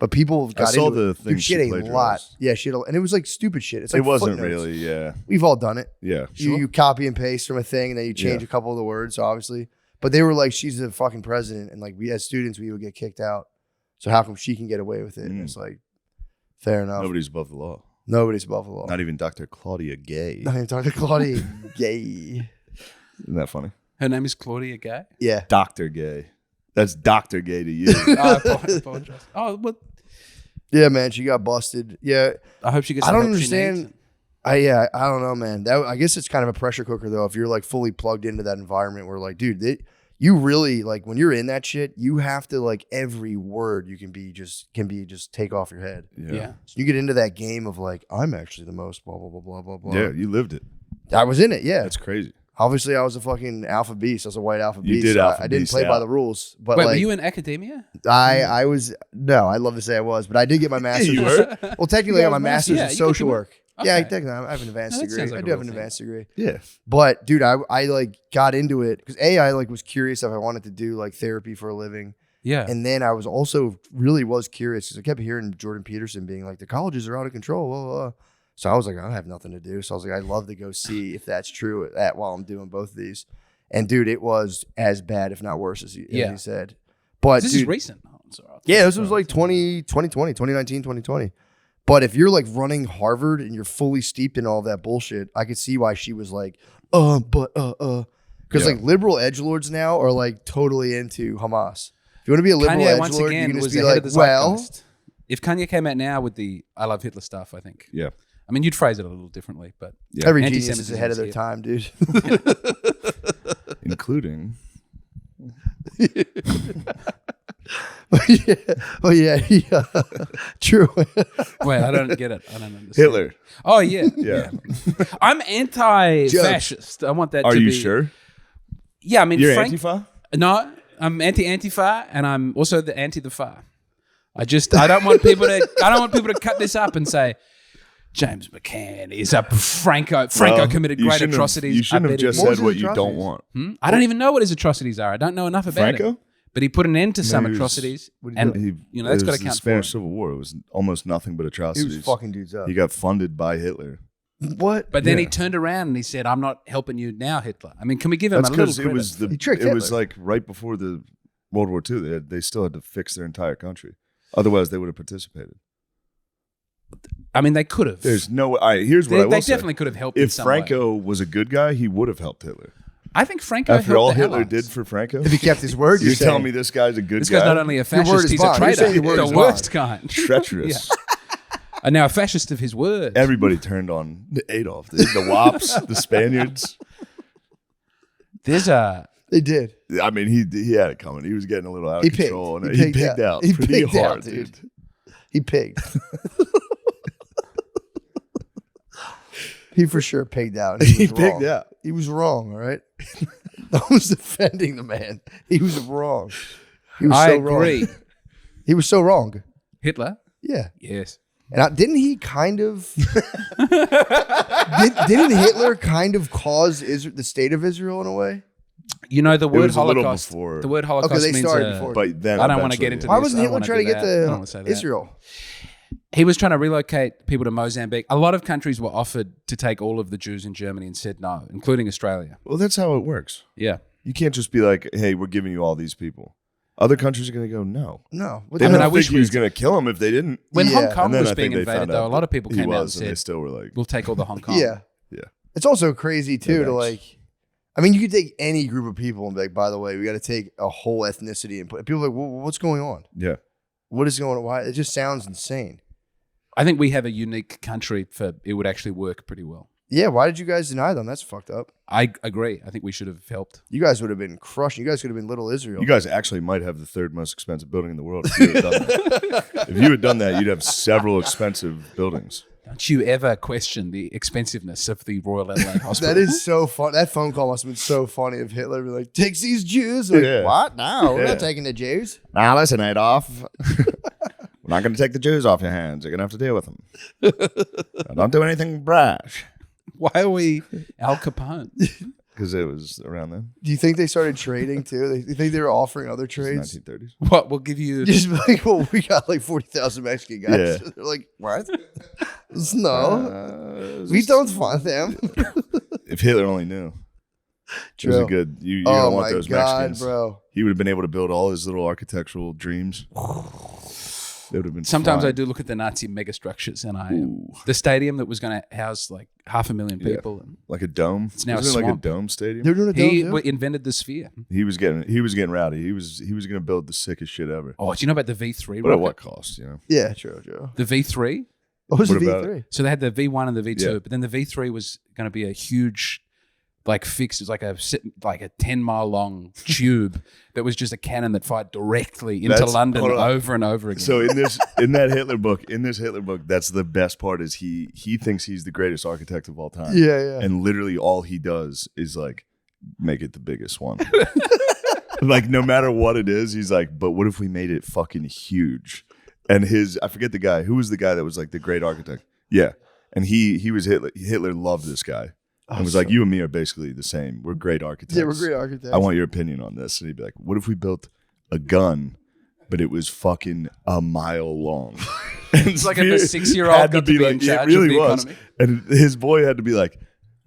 But people got saw into the it. thing Dude, she she had a lot. plagiarized. Yeah, she had and it was like stupid shit. It's like It wasn't footnotes. really, yeah. We've all done it. Yeah. You copy and paste from a thing, and then you change Yeah. a couple of the words, obviously. But they were like, she's the fucking president, and like we as students, we would get kicked out. So how come she can get away with it? And it's like, fair enough. Nobody's above the law. Nobody's above the law. Not even Dr. Claudia Gay. Not even Dr. Claudia Gay. Isn't that funny? Her name is Claudia Gay. Yeah. Dr. Gay. That's Dr. Gay to you. I apologize. Oh, but Yeah, man, she got busted. Yeah. I hope she gets I the don't help she understand. needs. I don't know, man. I guess it's kind of a pressure cooker though. If you're like fully plugged into that environment, where like, dude, you really like when you're in that shit, you have to like every word you can be just take off your head. Yeah. So you get into that game of like, I'm actually the most blah blah blah blah blah blah. Yeah, you lived it. I was in it. Yeah, That's crazy. obviously I was a fucking alpha beast. I was a white alpha You beast. did so alpha I didn't beast play by out. the rules. But Wait, like, were you in academia? I was no. I'd love to say I was, but I did get my master's. you were? Well, technically, I got my master's Yeah, in you social could do it. work. Yeah, Okay. technically, I have an advanced No, that degree. sounds like I a do have real an thing. advanced degree. Yeah. But dude, I like got into it because I like was curious if I wanted to do like therapy for a living, Yeah. and then I was also really was curious because I kept hearing Jordan Peterson being like the colleges are out of control. Blah, blah, blah. So I was like, I have nothing to do. So I was like, I'd love to go see if that's true while I'm doing both of these. And dude, it was as bad, if not worse, as he said. But this dude, is recent. Oh, I'm sorry. yeah, this was like 2020, 2019, 2020. But if you're like running Harvard and you're fully steeped in all that bullshit, I could see why she was like, because Yeah. like liberal edgelords now are like totally into Hamas. If you want to be a liberal Kanye once edgelord, you again can was just be ahead like, of the well, zeitgeist. If Kanye came out now with the "I love Hitler" stuff, I think. Yeah. I mean, you'd phrase it a little differently, but Yeah. every genius is Anti-Semitism ahead of is their here. time, dude. Including yeah. True. wait, I don't get it. I don't understand. Hitler. Oh yeah, Yeah. I'm anti-fascist. I want that. Are to you be, sure? Yeah, I mean, You're Frank. Antifa? No, I'm anti-Antifa, and I'm also the anti-the-fa. I don't want people to cut this up and say James McCann is a Franco Well, committed you great shouldn't have- atrocities. You shouldn't I have bet he just did. What said was what his you don't atrocities? want. I don't even know what his atrocities are. I don't know enough about Franco? him. But he put an end to some No, he was- atrocities, what did he and do? that's it got was to the count for Spanish him. Civil War. It was almost nothing but He atrocities. was fucking dudes up. He got funded by Hitler. What? But then he Yeah. turned around and he said, "I'm not helping you now, Hitler." I mean, can we give him That's a little because credit? it was He tricked it was Hitler. like right before the World War II. They still had to fix their entire country. Otherwise, they would have participated. I mean, they could have. There's no. Here's what I They, will they say. definitely could have helped. in If some way. Franco was a good guy, he would have helped Hitler. I think Franco After helped all the Hitler Allies. did for Franco, If he kept his word, you're you're telling saying. me this guy's a good This guy? guy's not only a Your word fascist, is he's bond. a You're traitor. saying your word The is worst bond. kind. treacherous. And now a fascist of his word. Everybody turned on Adolf. The Wops, the Spaniards. There's a They did. I mean, he had it coming. He was getting a little out of He control. pigged. And he pigged out He pretty pigged hard, out, dude. He pigged. He for sure pigged out. He was pigged wrong. out. He was wrong, all right? I was defending the man. He was wrong. He was I so agree. wrong. He was so wrong. Hitler? Yeah. Yes. And didn't he kind of didn't Hitler kind of cause the state of Israel in a way? You know, the word was a little Holocaust. before. The word Holocaust they means started before. But then I don't want to get eventually- into Why this. wasn't I don't Hitler wanna trying to do get that. I don't wanna say to that. Israel? He was trying to relocate people to Mozambique. A lot of countries were offered to take all of the Jews in Germany and said no, including Australia. Well, that's how it works. Yeah. You can't just be like, hey, we're giving you all these people. Other countries are going to go, no. No. They I didn't mean, I wish think he was going to kill them if they didn't. When Yeah. Hong Kong And then was I being think they invaded, found though, out a lot of people he came out and was, and they said, still were like, we'll take all the Hong Kong. Yeah. yeah. It's also crazy too Yeah, to thanks. like. I mean, you could take any group of people and be like, by the way, we got to take a whole ethnicity and put people are like, well, what's going on? Yeah. What is going on? Why? It just sounds insane. I think we have a unique country for it would actually work pretty well. Yeah. Why did you guys deny them? That's fucked up. I agree. I think we should have helped. You guys would have been crushed. You guys could have been little Israel. You guys actually might have the third most expensive building in the world if you had done that. If you had done that, you'd have several expensive buildings. Don't you ever question the expensiveness of the Royal Adelaide Hospital? That is so fun. That phone call must have been so funny of Hitler being like, takes these Jews. Like, Yeah. what? No, we're Yeah. not taking the Jews. Now listen, Adolf. We're not going to take the Jews off your hands. You're going to have to deal with them. Now, don't do anything brash. Why are we Al Capone? Because it was around then. Do you think they started trading too? You think they were offering other It trades? was 1930s. What? We'll give you. Just be like, well, we got like 40,000 Mexican guys. Yeah. They're like, what? No, we don't want them. If Hitler only knew. It was a good. You Oh don't my want those God, Mexicans. bro. He would have been able to build all his little architectural dreams. They would have been. Sometimes fine. I do look at the Nazi megastructures, and the stadium that was going to house like 500,000 Yeah. people. And like a dome. It's now a Wasn't it like a swamp. dome stadium. They're doing a he dome too? invented the sphere. He was getting rowdy. He was going to build the sickest shit ever. Oh, do you know about the V3 But at rocket? what cost? You know. Yeah, true, Joe. The V3. What was What the about V3? So they had the V1 and the V2, Yeah. but then the V3 was going to be a huge, like fixed. It was like a 10-mile long tube that was just a cannon that fired directly into That's- London hold on. over and over again. So in this Hitler book, that's the best part is he thinks he's the greatest architect of all time. Yeah. And literally all he does is like make it the biggest one. Like no matter what it is, he's like, but what if we made it fucking huge? And I forget the guy. Who was the guy that was like the great architect? Yeah. And he was Hitler. Hitler loved this guy. And was like, you and me are basically the same. We're great architects. Yeah, we're great architects. I want your opinion on this. And he'd be like, what if we built a gun, but it was fucking a mile long? It's like if a 6-year-old had got to be in charge it really of the was. economy. And his boy had to be like,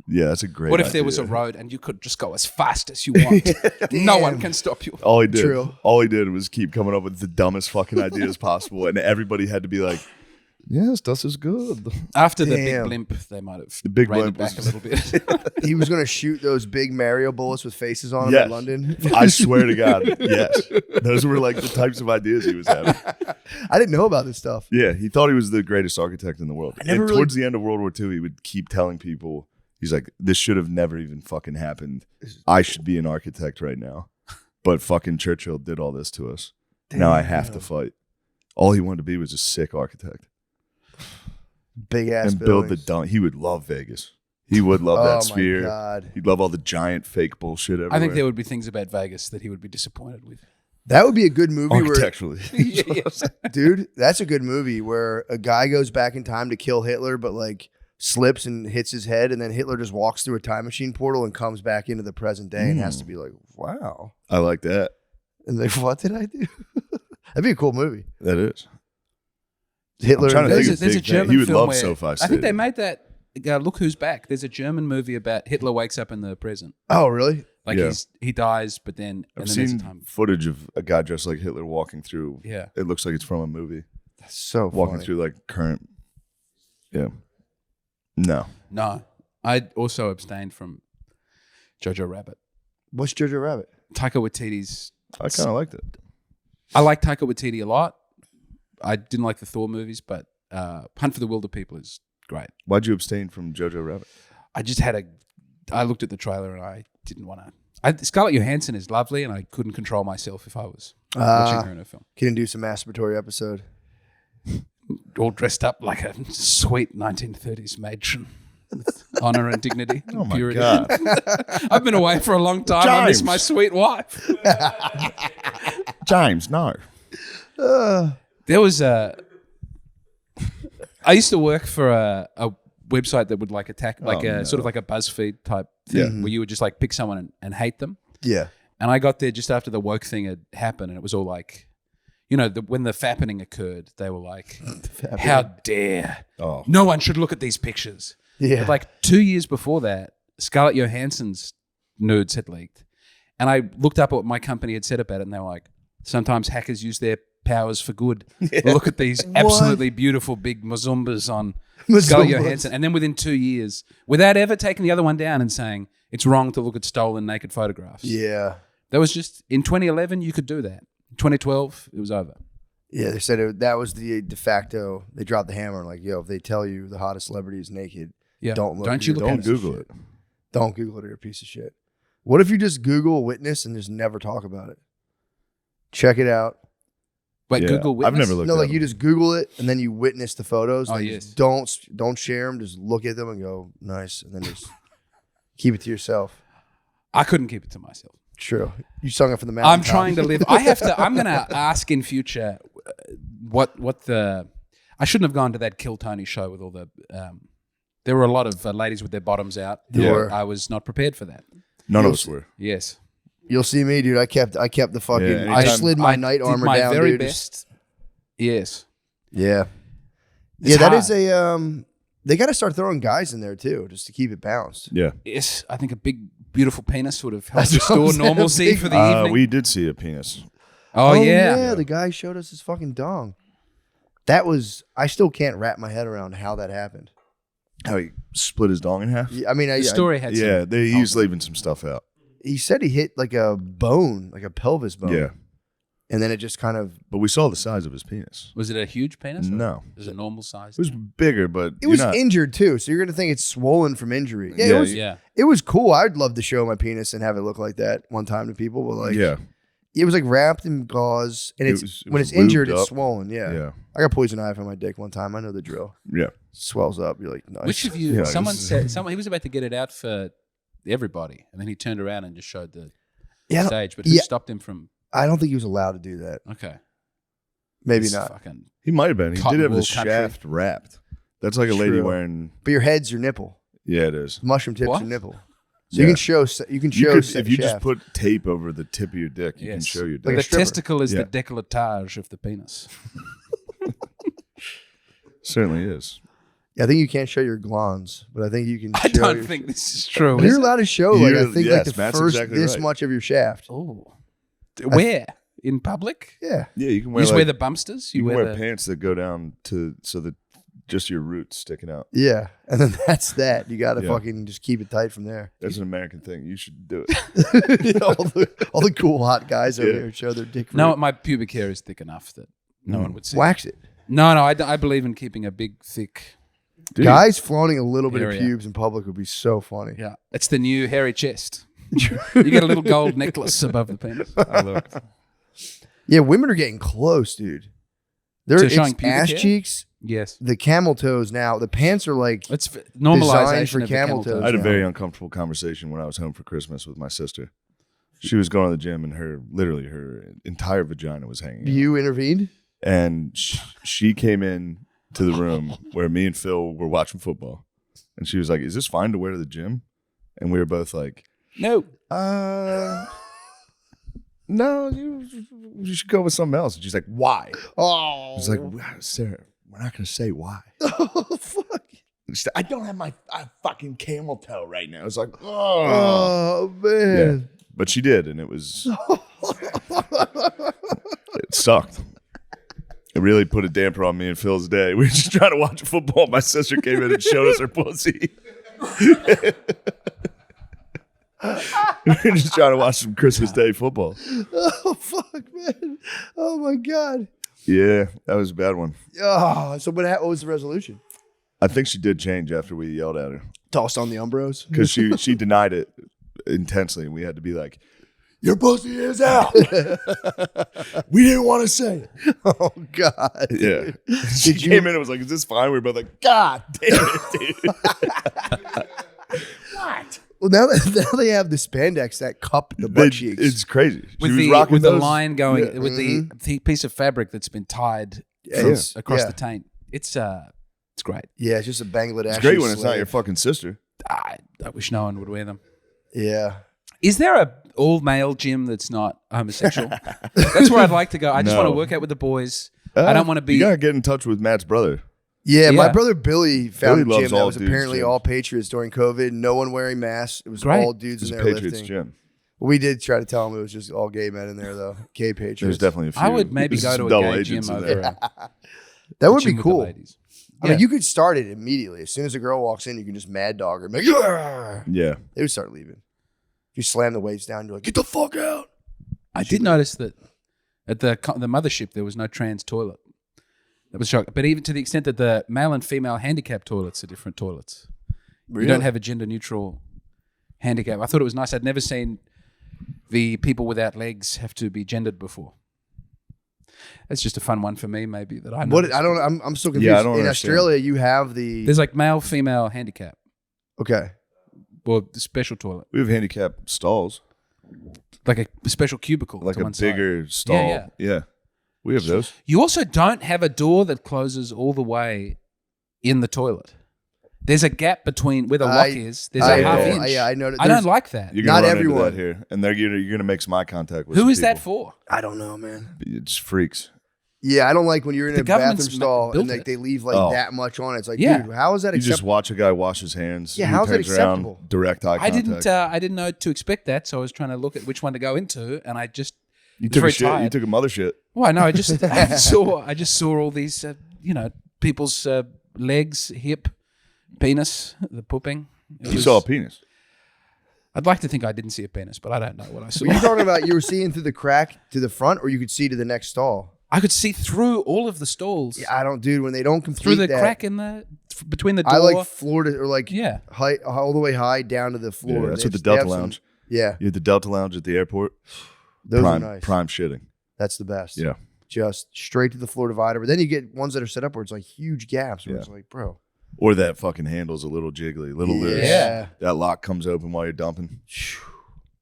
yeah, that's a great What if there was a idea." road and you could just go as fast as you want? No one can stop you. All he did, True. all he did was keep coming up with the dumbest fucking ideas possible, and everybody had to be like, "Yes, das is good." After the Damn. big blimp, they might have The big reined it blimp back a was- little bit. He was going to shoot those big Mario bullets with faces on them Yes. in London. I swear to God, yes, those were like the types of ideas he was having. I didn't know about this stuff. Yeah, he thought he was the greatest architect in the world. never And really- towards the end of World War II, he would keep telling people, he's like, "This should have never even fucking happened. I should be an architect right now, but fucking Churchill did all this to us. Now I have to fight." All he wanted to be was a sick architect. Big ass And build the buildings. dome. He would love Vegas. He would love Oh that my sphere. God. He'd love all the giant fake bullshit everywhere. I think there would be things about Vegas that he would be disappointed with. That would be a good movie where, architecturally. dude, that's a good movie where a guy goes back in time to kill Hitler, but like slips and hits his head, and then Hitler just walks through a time machine portal and comes back into the present day and has to be like, wow. I like that. And like, what did I do? That'd be a cool movie. That is. Hitler. I'm trying to and think Vegas. of There's a big thing. German He would film love where SoFi I think they Stadium. made that. Look Who's Back. There's a German movie about Hitler wakes up in the present. Oh, really? Like Yeah. he dies, but then I've and then there's a seen time. footage of a guy dressed like Hitler walking through. Yeah. It looks like it's from a movie. That's so Walking funny. through like current. Yeah. No. No, I also abstained from Jojo Rabbit. What's Jojo Rabbit? Taika Waititi's. I kind of liked it. I like Taika Waititi a lot. I didn't like the Thor movies, but Hunt for the Wilder People is great. Why'd you abstain from Jojo Rabbit? I just I looked at the trailer and I didn't want to Scarlett Johansson is lovely, and I couldn't control myself if I was watching her in a film. Can do some masturbatory episode. All dressed up like a sweet 1930s matron with honor and dignity. Oh my purity. God. I've been away for a long time. I miss James. my sweet wife. James, no. There was I used to work for a website that would like attack, like sort of like a BuzzFeed type thing, where you would just like pick someone and hate them. Yeah. And I got there just after the woke thing had happened, and it was all like, when the fappening occurred, they were like, "How dare! Oh. No one should look at these pictures." Yeah. But like 2 years before that, Scarlett Johansson's nudes had leaked, and I looked up what my company had said about it, and they were like, "Sometimes hackers use their powers for good. Look at these absolutely beautiful big mazumbas on Scarlett Johansson." And then within 2 years, without ever taking the other one down and saying it's wrong to look at stolen naked photographs. Yeah. That was just in 2011 you could do that. 2012 it was over. Yeah, they said that was the de facto. They dropped the hammer like, yo, if they tell you the hottest celebrity is naked, Yeah. don't look. Don't you look Don't at Google it. Don't Google it. You're a piece of shit. What if you just Google witness and just never talk about it? Check it out. Wait, Yeah. Google Witness? I've never looked No, at like them. you just Google it and then you witness the photos. Oh, Like, yes. just don't share them. Just look at them and go nice, and then just keep it to yourself. I couldn't keep it to myself. True. You sung it from the mountain. I'm trying to live. I'm going to ask in future what I shouldn't have gone to that Kill Tony show with all the, there were a lot of ladies with their bottoms out. There were. I was not prepared for that. None of us were. Yes. You'll see me, dude. I kept the fucking. Yeah, I anytime- slid my I night did armor my down, very dude. best. Yes. Yeah. It's Yeah, that hard. is a. They got to start throwing guys in there too, just to keep it balanced. Yeah. Yes. I think a big, beautiful penis would have helped That's what I'm restore saying, a normalcy big- for the evening. We did see a penis. Oh, yeah. The guy showed us his fucking dong. That was. I still can't wrap my head around how that happened. How he split his dong in half? Yeah, I mean, The story had Yeah, some, he's leaving some stuff out. he said he hit like a bone, like a pelvis bone. Yeah. And then it just kind of. But we saw the size of his penis. Was it a huge penis? or No. Was it normal size? It was bigger, but It was injured too, so you're gonna think it's swollen from injury. Yeah, Yeah, it was. Yeah. It was cool. I'd love to show my penis and have it look like that one time to people, but like, yeah. it was like wrapped in gauze, and It it's was when it's injured, lubed it's up. swollen. Yeah. Yeah. I got poison ivy on my dick one time. I know the drill. Yeah. Swells up. You're like, nice. Which of you? Yeah, someone this is- said he was about to get it out for everybody, and then he turned around and just showed the Yeah, I don't- stage. But who yeah. stopped him from? I don't think he was allowed to do that. Okay, Maybe This not. Fucking, He might have been. He Cotton did have wool the country. shaft wrapped. That's like a lady True. wearing. But your head's your nipple. Yeah, it is. Mushroom tip's What? your nipple. So Yeah. you can show. You can You show. could, if you just shaft. put tape over the tip of your dick, you can Yes. show your Like dick. a the stripper. testicle is Yeah. the décolletage of the penis. Certainly is. Yeah, I think you can't show your glans, but I think you can. I show don't your- think this is true. You're Is it? allowed to show. Like I You're- think yes, like the Matt's first exactly this right. much of your shaft. Oh, where in public? Yeah. Yeah, you can You wear just like, wear the bumsters. you can wear the pants that go down to so that just your roots sticking out. Yeah, and then that's that. You got to Yeah. fucking just keep it tight from there. That's an American thing. You should do it. all the cool hot guys over Yeah. here show their dick. No, root. my pubic hair is thick enough that no one would see. wax it. No, I believe in keeping a big, thick. Dude, Guys flaunting a little bit of Area. pubes in public would be so funny. Yeah, it's the new hairy chest. You get a little gold necklace above the penis. I looked. Yeah, women are getting close, dude. They're To it's showing pubic ass hair? cheeks, Yes, the camel toes now. The pants are like it's normalization Designed for of the camel toes. I had a Yeah. very uncomfortable conversation when I was home for Christmas with my sister. She was going to the gym and her entire vagina was hanging out. you intervened. And she came in to the room where me and Phil were watching football. And she was like, "Is this fine to wear to the gym?" And we were both like, No, "No, you should go with something else." And she's like, "Why?" Oh, I was like, "Sarah, we're not going to say why." oh fuck. And she said, "I don't have my fucking camel toe right now." It's like, oh. Oh Yeah. man. But she did, and it was, it sucked. It really put a damper on me and Phil's day. We were just trying to watch football. My sister came in and showed us her pussy. We were just trying to watch some Christmas Day football. Oh fuck, man. Oh my god. Yeah, that was a bad one. Oh, so what was the resolution? I think she did change after we yelled at her Tossed on the Umbros. because she denied it intensely, and we had to be like, "Your pussy is out." We didn't want to say it. Oh God. Yeah. She came in and was like, "Is this fine?" We were both like, "God damn it, dude." What? Well, now they have the spandex that cup the butt cheeks. It's crazy. She with was the rocking the those- line going Yeah. with the piece of fabric that's been tied Yes. across Yeah. the taint. It's great. Yeah, it's just a Bangladeshi. It's great when it's not slave. your fucking sister. I wish no one would wear them. Yeah. Is there a all male gym that's not homosexual? That's where I'd like to go. I just No. want to work out with the boys. I don't want to be. You gotta get in touch with Matt's brother. Yeah, my Yeah. brother Billy found Billy a loves gym that all was dudes apparently gyms. all Patriots during COVID. No one wearing masks. It was Great. all dudes It's in a there Patriots lifting. gym. We did try to tell him it was just all gay men in there, though. Gay Patriots. There's definitely a few. I would maybe There's go some to a double gay agents gym in over there. That would gym be with the cool. ladies. I mean, you could start it immediately. As soon as a girl walks in, you can just mad dog her. And be like, "Yeah." Yeah. They would start leaving. If you slam the weights down, you're like, "Get the fuck out." I did notice that at the mothership there was no trans toilet. That was shocking. But even to the extent that the male and female handicap toilets are different toilets. Really? You don't have a gender neutral handicap. I thought it was nice. I'd never seen the people without legs have to be gendered before. That's just a fun one for me, maybe that I know. What? I don't. I'm still confused. Yeah, I don't In understand. Australia, you have the. There's like male female handicap Okay. or the special toilet, We have handicapped stalls, like a special cubicle, like to a one side. bigger stall. Yeah. We have those. You also don't have a door that closes all the way in the toilet. There's a gap between where the lock is. There's a half inch. Yeah, I know. I don't like that. You're gonna Not run everyone. into that here, and you're gonna make some eye contact with. Who some is that people. for? I don't know, man. It's freaks. Yeah, I don't like when you're in The a bathroom government's stall built and like it. they leave like Oh. that much on it. It's like, Yeah. dude, how is that You just acceptable? watch a guy wash his hands. Yeah, he how's that turns around, acceptable? direct eye I contact. didn't know to expect that, so I was trying to look at which one to go into, and I just You was took a very shit. You tired. took a mother shit. Well, no, I just I just saw all these people's legs, hip, penis, the pooping. It You was- saw a penis. I'd like to think I didn't see a penis, but I don't know what I saw. Were you talking about you were seeing through the crack to the front, or you could see to the next stall? I could see through all of the stalls, Yeah, I don't, dude. When they don't complete through the that, crack in between the door. I like floor to or like Yeah. height all the way high down to the floor. Yeah, that's what the They have Delta some- Lounge. Yeah, You had the Delta Lounge at the airport. those prime, are nice. prime shitting. That's the best. Yeah. Just straight to the floor divider. But then you get ones that are set up where it's like huge gaps. Where Yeah. it's like, bro. Or that fucking handle's a little jiggly, little loose. Yeah. That lock comes open while you're dumping.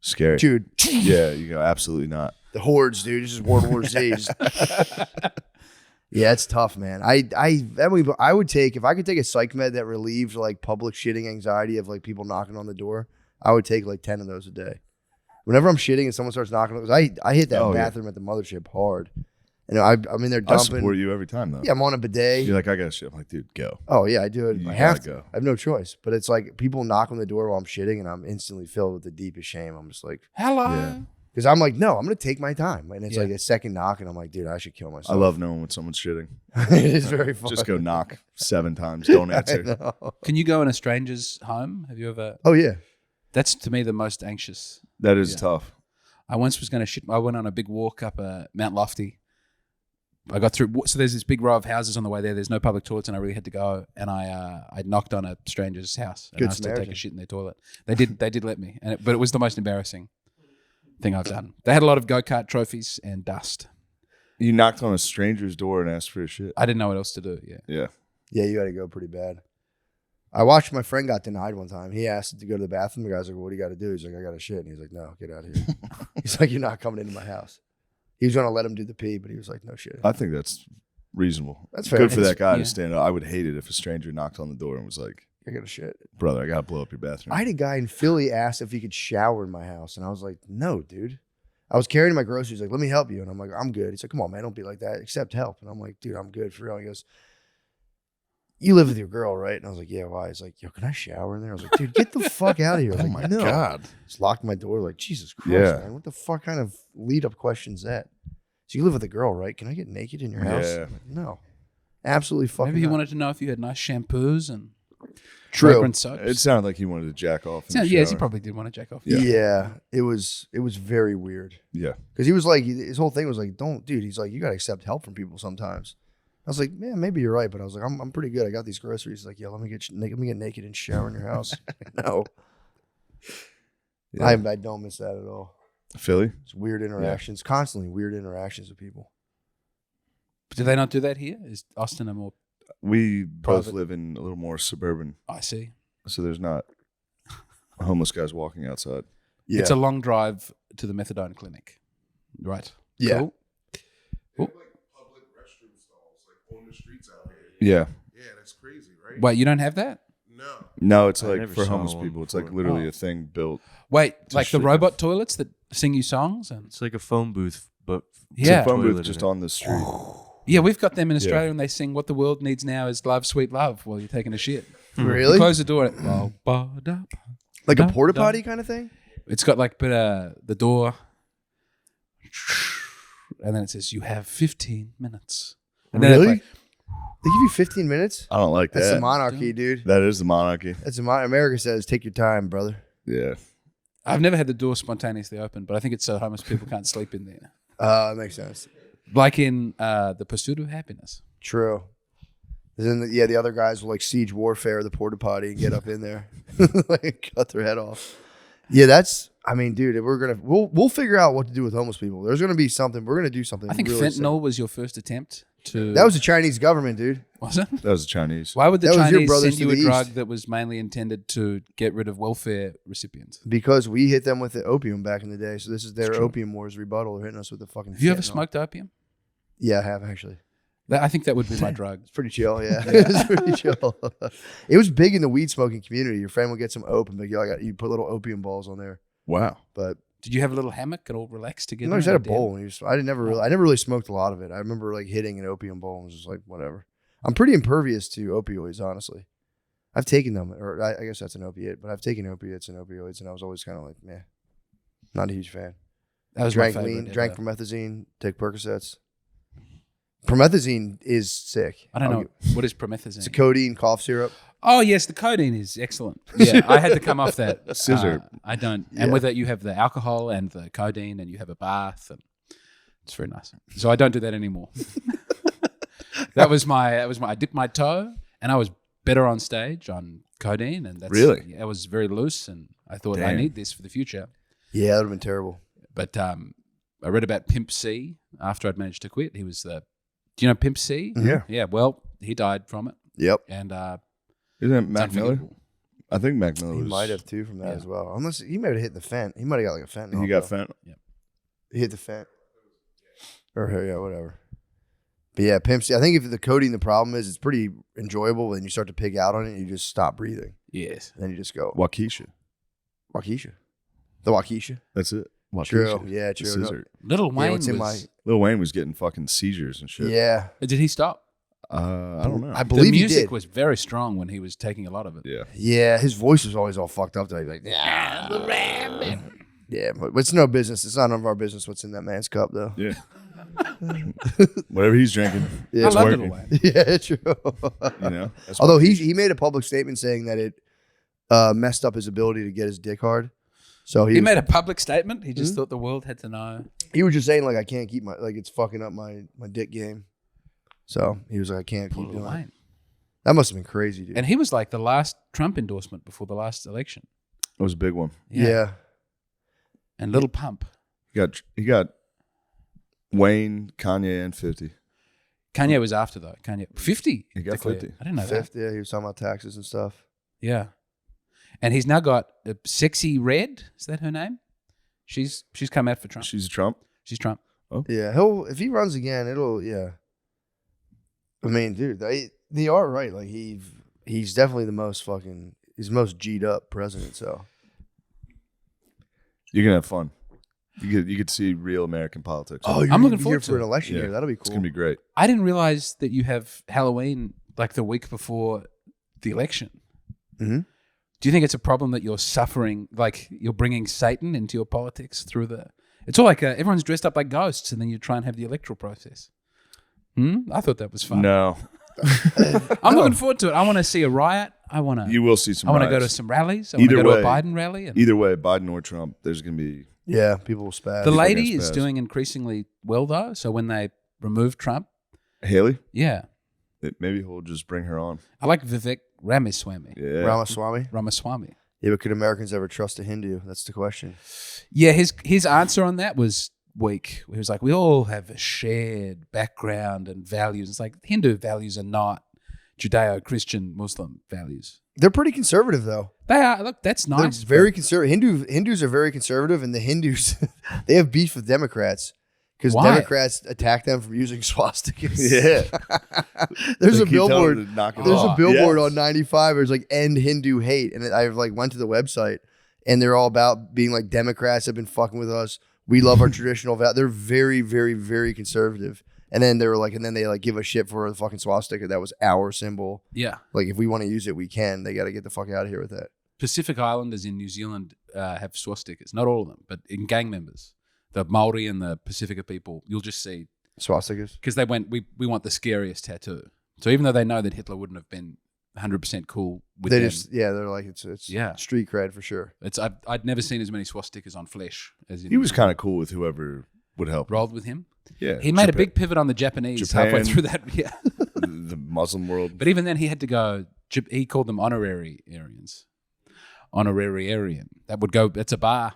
Scary. Dude, Yeah, you go, absolutely not. the hordes, dude. This is World War Z. Yeah, it's tough, man. I would take, if I could take a psych med that relieved like public shitting anxiety of like people knocking on the door, I would take like 10 of those a day. Whenever I'm shitting and someone starts knocking, because I hit that Oh, yeah. bathroom at the mothership hard. And I'm in there I dumping. support you every time, though. Yeah, I'm on a bidet. You're like, I got shit. I'm like, dude, go. Oh yeah, I do it. You I have gotta to. go. I have no choice. But it's like people knock on the door while I'm shitting, and I'm instantly filled with the deepest shame. I'm just like, Hello. Yeah. because I'm like, no, I'm gonna take my time. And it's Yeah. like a second knock, and I'm like, dude, I should kill I myself. love knowing when someone's shitting. it is very fun. Just go knock 7 times. Don't I answer. know. Can you go in a stranger's home? Have you ever? Oh yeah. That's to me the most anxious. That is Yeah. tough. I once was going to shit. I went on a big walk up Mount Lofty. I got through. So there's this big row of houses on the way there. There's no public toilets, and I really had to go. And I knocked on a stranger's house and Good asked to take Samaritan. a shit in their toilet. They did let me, but it was the most embarrassing thing I've done. They had a lot of go-kart trophies and dust. You knocked on a stranger's door and asked for a shit. I didn't know what else to do. Yeah. Yeah. Yeah, you got to go pretty bad. I watched my friend got denied one time. He asked to go to the bathroom. The guy's like, well, "What do you got to do?" He's like, "I got to shit." And he's like, "No, get out of here." He's like, "You're not coming into my house." He was gonna let him do the pee, but he was like, "No shit." I think that's reasonable. That's fair. Good for that guy Yeah. to stand up. I would hate it if a stranger knocked on the door and was like, I got to shit. brother, I got to blow up your bathroom. I had a guy in Philly ask if he could shower in my house, and I was like, "No, dude." I was carrying my groceries. Like, "Let me help you," and I'm like, "I'm good." He's like, "Come on, man, don't be like that. Accept help." And I'm like, "Dude, I'm good for real." He goes, "You live with your girl, right?" And I was like, "Yeah, why?" He's like, "Yo, can I shower in there?" I was like, "Dude, get the fuck out of here." I was Oh like, my "No." God. Just locked my door. Like, Jesus Christ, Yeah. man. What the fuck kind of lead up question's that? So you live with a girl, right? Can I get naked in your house? Yeah. I'm like, no. Absolutely fucking Maybe he not. wanted to know if you had nice shampoos and True. fragrant soaps. It sounded like he wanted to jack off. In the Yes, he shower. probably did want to jack off. Yeah. It was very weird. Yeah. Because he was like, his whole thing was like, don't, dude. He's like, you got to accept help from people sometimes. I was like, man, maybe you're right. But I was like, I'm pretty good. I got these groceries. He's like, yeah, let me get naked and shower in your house. Like, no. Yeah. I don't miss that at all. Philly. It's weird interactions, constantly weird interactions with people. Do they not do that here? Is Austin a more? We both Private. live in a little more suburban, I see. so there's not homeless guys walking outside. Yeah, It's a long drive to the methadone clinic, right? yeah. Cool. They have like public restroom stalls like on the streets out here. Yeah. Yeah, that's crazy, right? Wait, you don't have that? No. No, it's I like never for saw homeless one people. It's like before. literally Oh. a thing built. Wait, a like the shit robot toilets that sing you songs and It's like a phone booth, but It's Yeah. a phone toilet booth in just it. on the street. yeah, we've got them in Yeah. Australia and they sing "What the world needs now is love, sweet love" while you're taking a shit. You Really? close the door. And Like a Dun, porta dun. potty kind of thing? it's got like the door, and then it says you have 15 minutes. And then it's Really? like, They give you 15 minutes? I don't like That's the that. monarchy, dude. That is the monarchy. That's America says, take your time, brother. Yeah. I've never had the door spontaneously open, but I think it's so homeless people can't sleep in there. That makes sense. Like in The Pursuit of Happiness. True. Then, the other guys will like siege warfare the porta potty and get up in there, like cut their head off. Yeah, that's. I mean, dude, we'll figure out what to do with homeless people. There's gonna be something. We're gonna do something. I think really fentanyl was your first attempt to. That was the Chinese government, dude. Was it? That was the Chinese. Why would the That was your Chinese brothers send to you a the drug east. that was mainly intended to get rid of welfare recipients? Because we hit them with the opium back in the day, so this is their It's true. opium wars rebuttal. They're hitting us with the fucking. Have you ever fentanyl. smoked opium? Yeah, I have actually. I think that would be my drug. It's pretty chill, yeah. It's pretty chill. It was big in the weed smoking community. Your friend would get some opium, but you put little opium balls on there. Wow. But Did you have a little hammock and all relaxed together? I just had a and bowl. And I never really smoked a lot of it. I remember like hitting an opium bowl and was just like, whatever. I'm pretty impervious to opioids, honestly. I've taken them, or I guess that's an opiate, but I've taken opiates and opioids, and I was always kind of like, meh, not a huge fan. That was Drank my favorite lean, ever. drank promethazine, take Percocets. Promethazine is sick. I don't I'll know. give- What is promethazine? It's a codeine cough syrup. Oh, yes, the codeine is excellent. Yeah, I had to come off that. Scissor. I don't. Yeah. And with it, you have the alcohol and the codeine, and you have a bath, and it's very nice. So I don't do that anymore. that was my. I dipped my toe, and I was better on stage on codeine, and that's Really? I was very loose, and I thought I Damn. need this for the future. Yeah, that would have been terrible. But I read about Pimp C after I'd managed to quit. He was the. Do you know Pimp C? Yeah. Yeah. Well, he died from it, Yep. and Isn't it it's Mac Miller? unforgivable. I think Mac Miller He was. might have too from that Yeah. as well. Unless he might have hit the fent. He might have got like a fentanyl. He got though. fent. He hit the fent. Or yeah, whatever. But yeah, Pimp C. I think if the codeine, the problem is it's pretty enjoyable. When you start to pig out on it, you just stop breathing. Yes. Then you just go Waukesha. Waukesha. The Waukesha. That's it. Waukesha. True. Yeah, The true. scissor. Little Yeah, Wayne what's in was. Lil Wayne was getting fucking seizures and shit. Yeah, Did he stop? I don't know. I The believe he music did. was very strong when he was taking a lot of it. Yeah. Yeah, his voice was always all fucked up. Like, yeah, yeah, but it's no business. It's not none of our business what's in that man's cup, though. Yeah. Whatever he's drinking, Yeah, I it's love working. Little Wayne. Yeah, true. You know. That's Although Waukesha. he made a public statement saying that it messed up his ability to get his dick hard. So He was, made a public statement. He just thought the world had to know. he was just saying like I can't keep my it's fucking up my dick game. So he was like I can't keep Little doing it. Wayne. That must have been crazy, dude. And he was like the last Trump endorsement before the last election. It was a big one. yeah. And Little Pump. He got Wayne, Kanye, and 50. Kanye was after though. Kanye 50. He got declared. 50. I didn't know that. Fifth, yeah, he was talking about taxes and stuff. Yeah. And he's now got a Sexy Red. Is that her name? She's come out for Trump. She's a Trump. She's Trump. Yeah, if he runs again, it'll I mean, dude, they are right. Like he's definitely the most G'd up president. So You're gonna have fun. You could see real American politics. you're I'm looking here forward for to an it. election Yeah. year. That'll be cool. It's gonna be great. I didn't realize that you have Halloween like the week before the election. Mm-hmm. Do you think it's a problem that you're suffering, like you're bringing Satan into your politics through the... It's all like everyone's dressed up like ghosts and then you try and have the electoral process. I thought that was fun. No, I'm looking forward to it. I want to see a riot. I want to you will see some. I want to go to riots. some rallies. I want to Either go to way. a Biden rally. And Either way, Biden or Trump, there's gonna be. Yeah, people will spaz. the people lady against is Paz. doing increasingly well, though. So when they remove Trump, Haley. yeah. Maybe he'll just bring her on. I like Vivek Ramaswamy. Yeah. Ramaswamy. Ramaswamy. Yeah, but could Americans ever trust a Hindu? That's the question. Yeah, his answer on that was weak. He was like, we all have a shared background and values. It's like Hindu values are not Judeo-Christian Muslim values. They're pretty conservative, though. They are. Look, that's nice. They're very conservative. Hindus are very conservative, and the Hindus they have beef with Democrats because Why? Democrats attack them for using swastikas. Yeah. There's They a keep telling billboard. them to knock it There's off. a billboard Yes. on 95 where it's like end Hindu hate, and I like went to the website, and they're all about being like Democrats have been fucking with us. We love our traditional values. They're very, very, very conservative. And then they were like, and then they like give a shit for the fucking swastika that was our symbol. Yeah. Like if we want to use it, we can. They got to get the fuck out of here with that. Pacific Islanders in New Zealand have swastikas. Not all of them, but in gang members. The Maori and the Pacifica people, you'll just see. Swastikas. Because they went, we want the scariest tattoo. So even though they know that Hitler wouldn't have been 100% cool with They them, just, yeah, they're like, it's Yeah. street cred for sure. I'd never seen as many swastikas on flesh as in He was kind of cool with whoever would help. rolled with him. Yeah. He made a Japan- big pivot on the Japanese halfway Japan. through that. Yeah. the Muslim world. But even then, he had to go. He called them honorary Aryans. Honorary Aryan. That would go. That's a bar.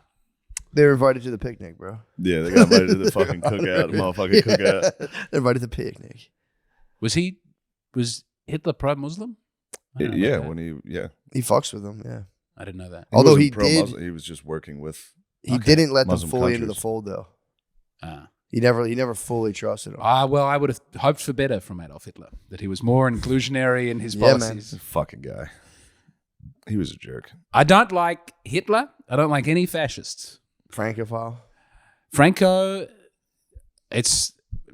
They were invited to the picnic, bro. Yeah, they got invited to the fucking cookout, the motherfucking cookout. They're invited to the picnic. Was Hitler pro-Muslim? I don't know Yeah, about that. He fucks with them, yeah. I didn't know that. Although wasn't he did, pro-Muslim, he was just working with. he didn't let Muslim them fully into the countries. fold, though. Ah. He never fully trusted them. Well, I would have hoped for better from Adolf Hitler. That he was more inclusionary in his Yeah, man. policies. This fucking guy. He was a jerk. I don't like Hitler. I don't like any fascists. Francophile. Franco,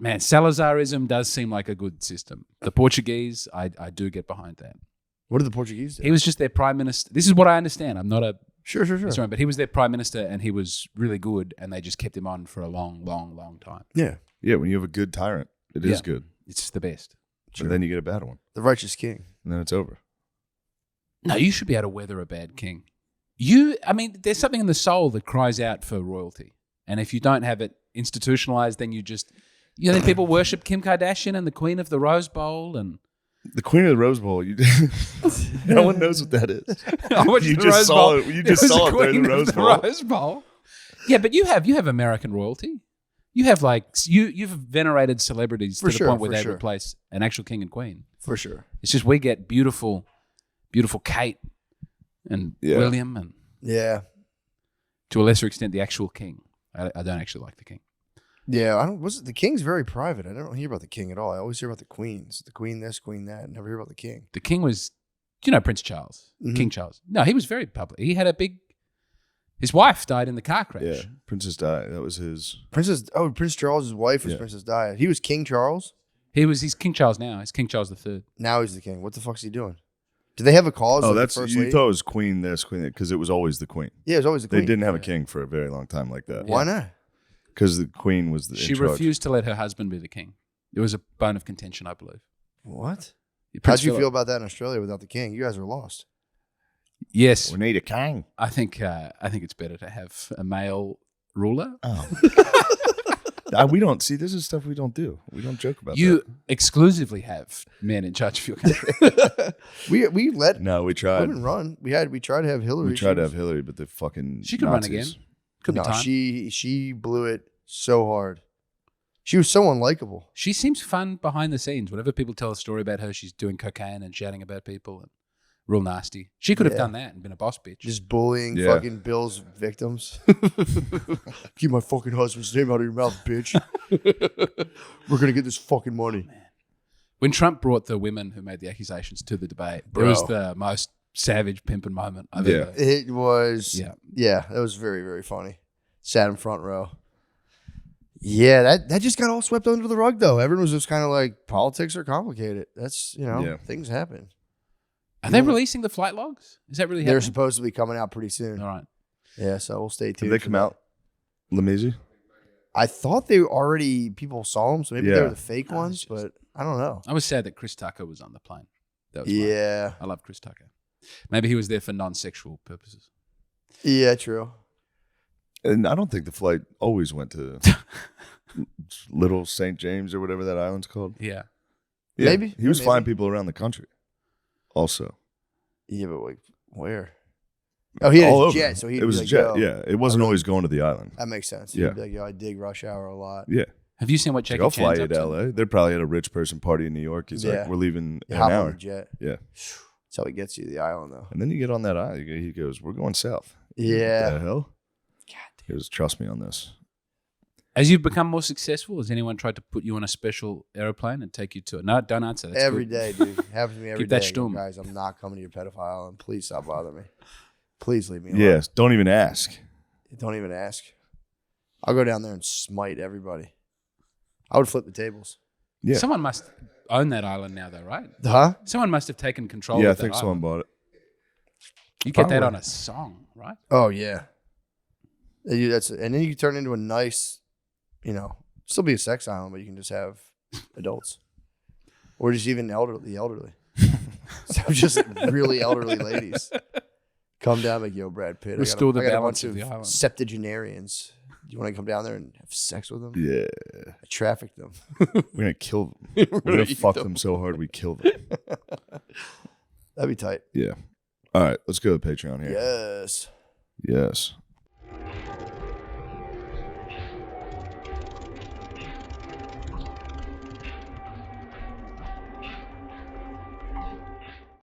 Salazarism does seem like a good system. The Portuguese, I do get behind that. What did the Portuguese do? He was just their prime minister. This is what I understand. I'm not a Sure. historian, but he was their prime minister and he was really good and they just kept him on for a long, long, long time. Yeah. Yeah, when you have a good tyrant, it is Yeah. good. It's the best. And then you get a bad one, The righteous king. and then it's over. No, you should be able to weather a bad king. There's something in the soul that cries out for royalty. And if you don't have it institutionalized, then then people worship Kim Kardashian and the Queen of the Rose Bowl and The Queen of the Rose Bowl. No one knows what that is. I watched You the just Rose saw Bowl. it. You just was saw the it during Queen the of Rose Bowl. Rose Bowl. Yeah, but you have American royalty. You have you've venerated celebrities For to sure, the point where for they sure. replace an actual king and queen. For sure. It's just we get beautiful Kate and Yeah. William and Yeah. to a lesser extent the actual king. I don't actually like the king. Yeah. The king's very private. I don't hear about the king at all. I always hear about the queens. The queen this, queen that. Never hear about the king. The king was, Prince Charles, Mhm. King Charles. No, he was very public. He had his wife died in the car crash. Yeah, Princess Di. That was his. Prince Charles' wife was Yeah. Princess Di. He was King Charles. He's King Charles now. He's King Charles III. Now he's the king. What the fuck's he doing? Do they have a cause? Oh, like the that's first you lady? thought it was Queen this, Queen that, because it was always the Queen. Yeah, it was always the queen. They didn't have a king for a very long time like that. Why not? Because the Queen was the. She in charge. refused to let her husband be the king. It was a bone of contention, I believe. What? Prince How'd you Philip- feel about that in Australia without the king? You guys are lost. Yes, We need a king. I think it's better to have a male ruler. Oh. We don't see. This is stuff we don't do. We don't joke about You that. exclusively have men in charge of your country. We let No, we tried. women run. We tried to have Hillary. We tried to She have Hillary, but the fucking She could run Nazis. again. Could no, be time. she blew it so hard. She was so unlikable. She seems fun behind the scenes. Whenever people tell a story about her, she's doing cocaine and shouting about people and real nasty. She could have Yeah. done that and been a boss bitch. Just bullying Yeah. fucking Bill's victims. Keep my fucking husband's name out of your mouth, bitch. We're gonna get this fucking money. When Trump brought the women who made the accusations to the debate, it was Bro. the most savage pimping moment I've Yeah. ever. It was Yeah. that was very, very funny. Sat in front row. Yeah, that just got all swept under the rug though. Everyone was just kind of like, politics are complicated. That's Yeah. things happen. Are they releasing the flight logs? Is that really They're happening? supposed to be coming out pretty soon. All right. Yeah, so we'll stay Did tuned. they for come that. out? Lamisi? I thought they already people saw them, so maybe they Yeah. were the fake ones, but I don't know. I was sad that Chris Tucker was on the plane. That was my- Yeah, I love Chris Tucker. Maybe he was there for non-sexual purposes. yeah, true. And I don't think the flight always went to Little St. James or whatever that island's called. Yeah. Yeah, Maybe. He was Maybe. flying people around the country also. Yeah, but like where? Oh, he had all his over. jet, so he'd It was be a like, jet. yo, Yeah, it wasn't always going to the island. that makes sense. Yeah. He'd be like, yo, I dig Rush Hour a lot. Yeah. Have you seen what Jackie I'll fly Chan's you up to to? LA. They're probably at a rich person party in New York. He's Yeah. like, we're leaving in You an hop on hour. the jet. Yeah. That's how he gets you to the island, though. And then you get on that island. He goes, we're going south. Yeah. What the hell? God He goes, trust me on this. As you've become more successful, has anyone tried to put you on a special aeroplane and take you to it? No, don't answer. That's Every good. day, dude. Happens to me every Keep that day. stum. Guys, I'm not coming to your pedophile island. Please stop bothering me. Please leave me alone. Yes. Don't even ask. Don't even ask. I'll go down there and smite everybody. I would flip the tables. Yeah. Someone must own that island now, though, right? Huh? Someone must have taken control Yeah, I of that think someone island. bought it. You get that Probably. on a song, right? Oh, yeah. And then you can turn into a nice, still be a sex island, but you can just have adults. Or just even the elderly. So just really elderly ladies come down like, yo, Brad Pitt. Restore the I got a balance bunch of the island. septuagenarians. Do you want to come down there and have sex with them? Yeah. I trafficked them. We're going to kill them. We're going to eat fuck them. them so hard we kill them. That'd be tight. Yeah. All right. Let's go to Patreon here. Yes. Yes.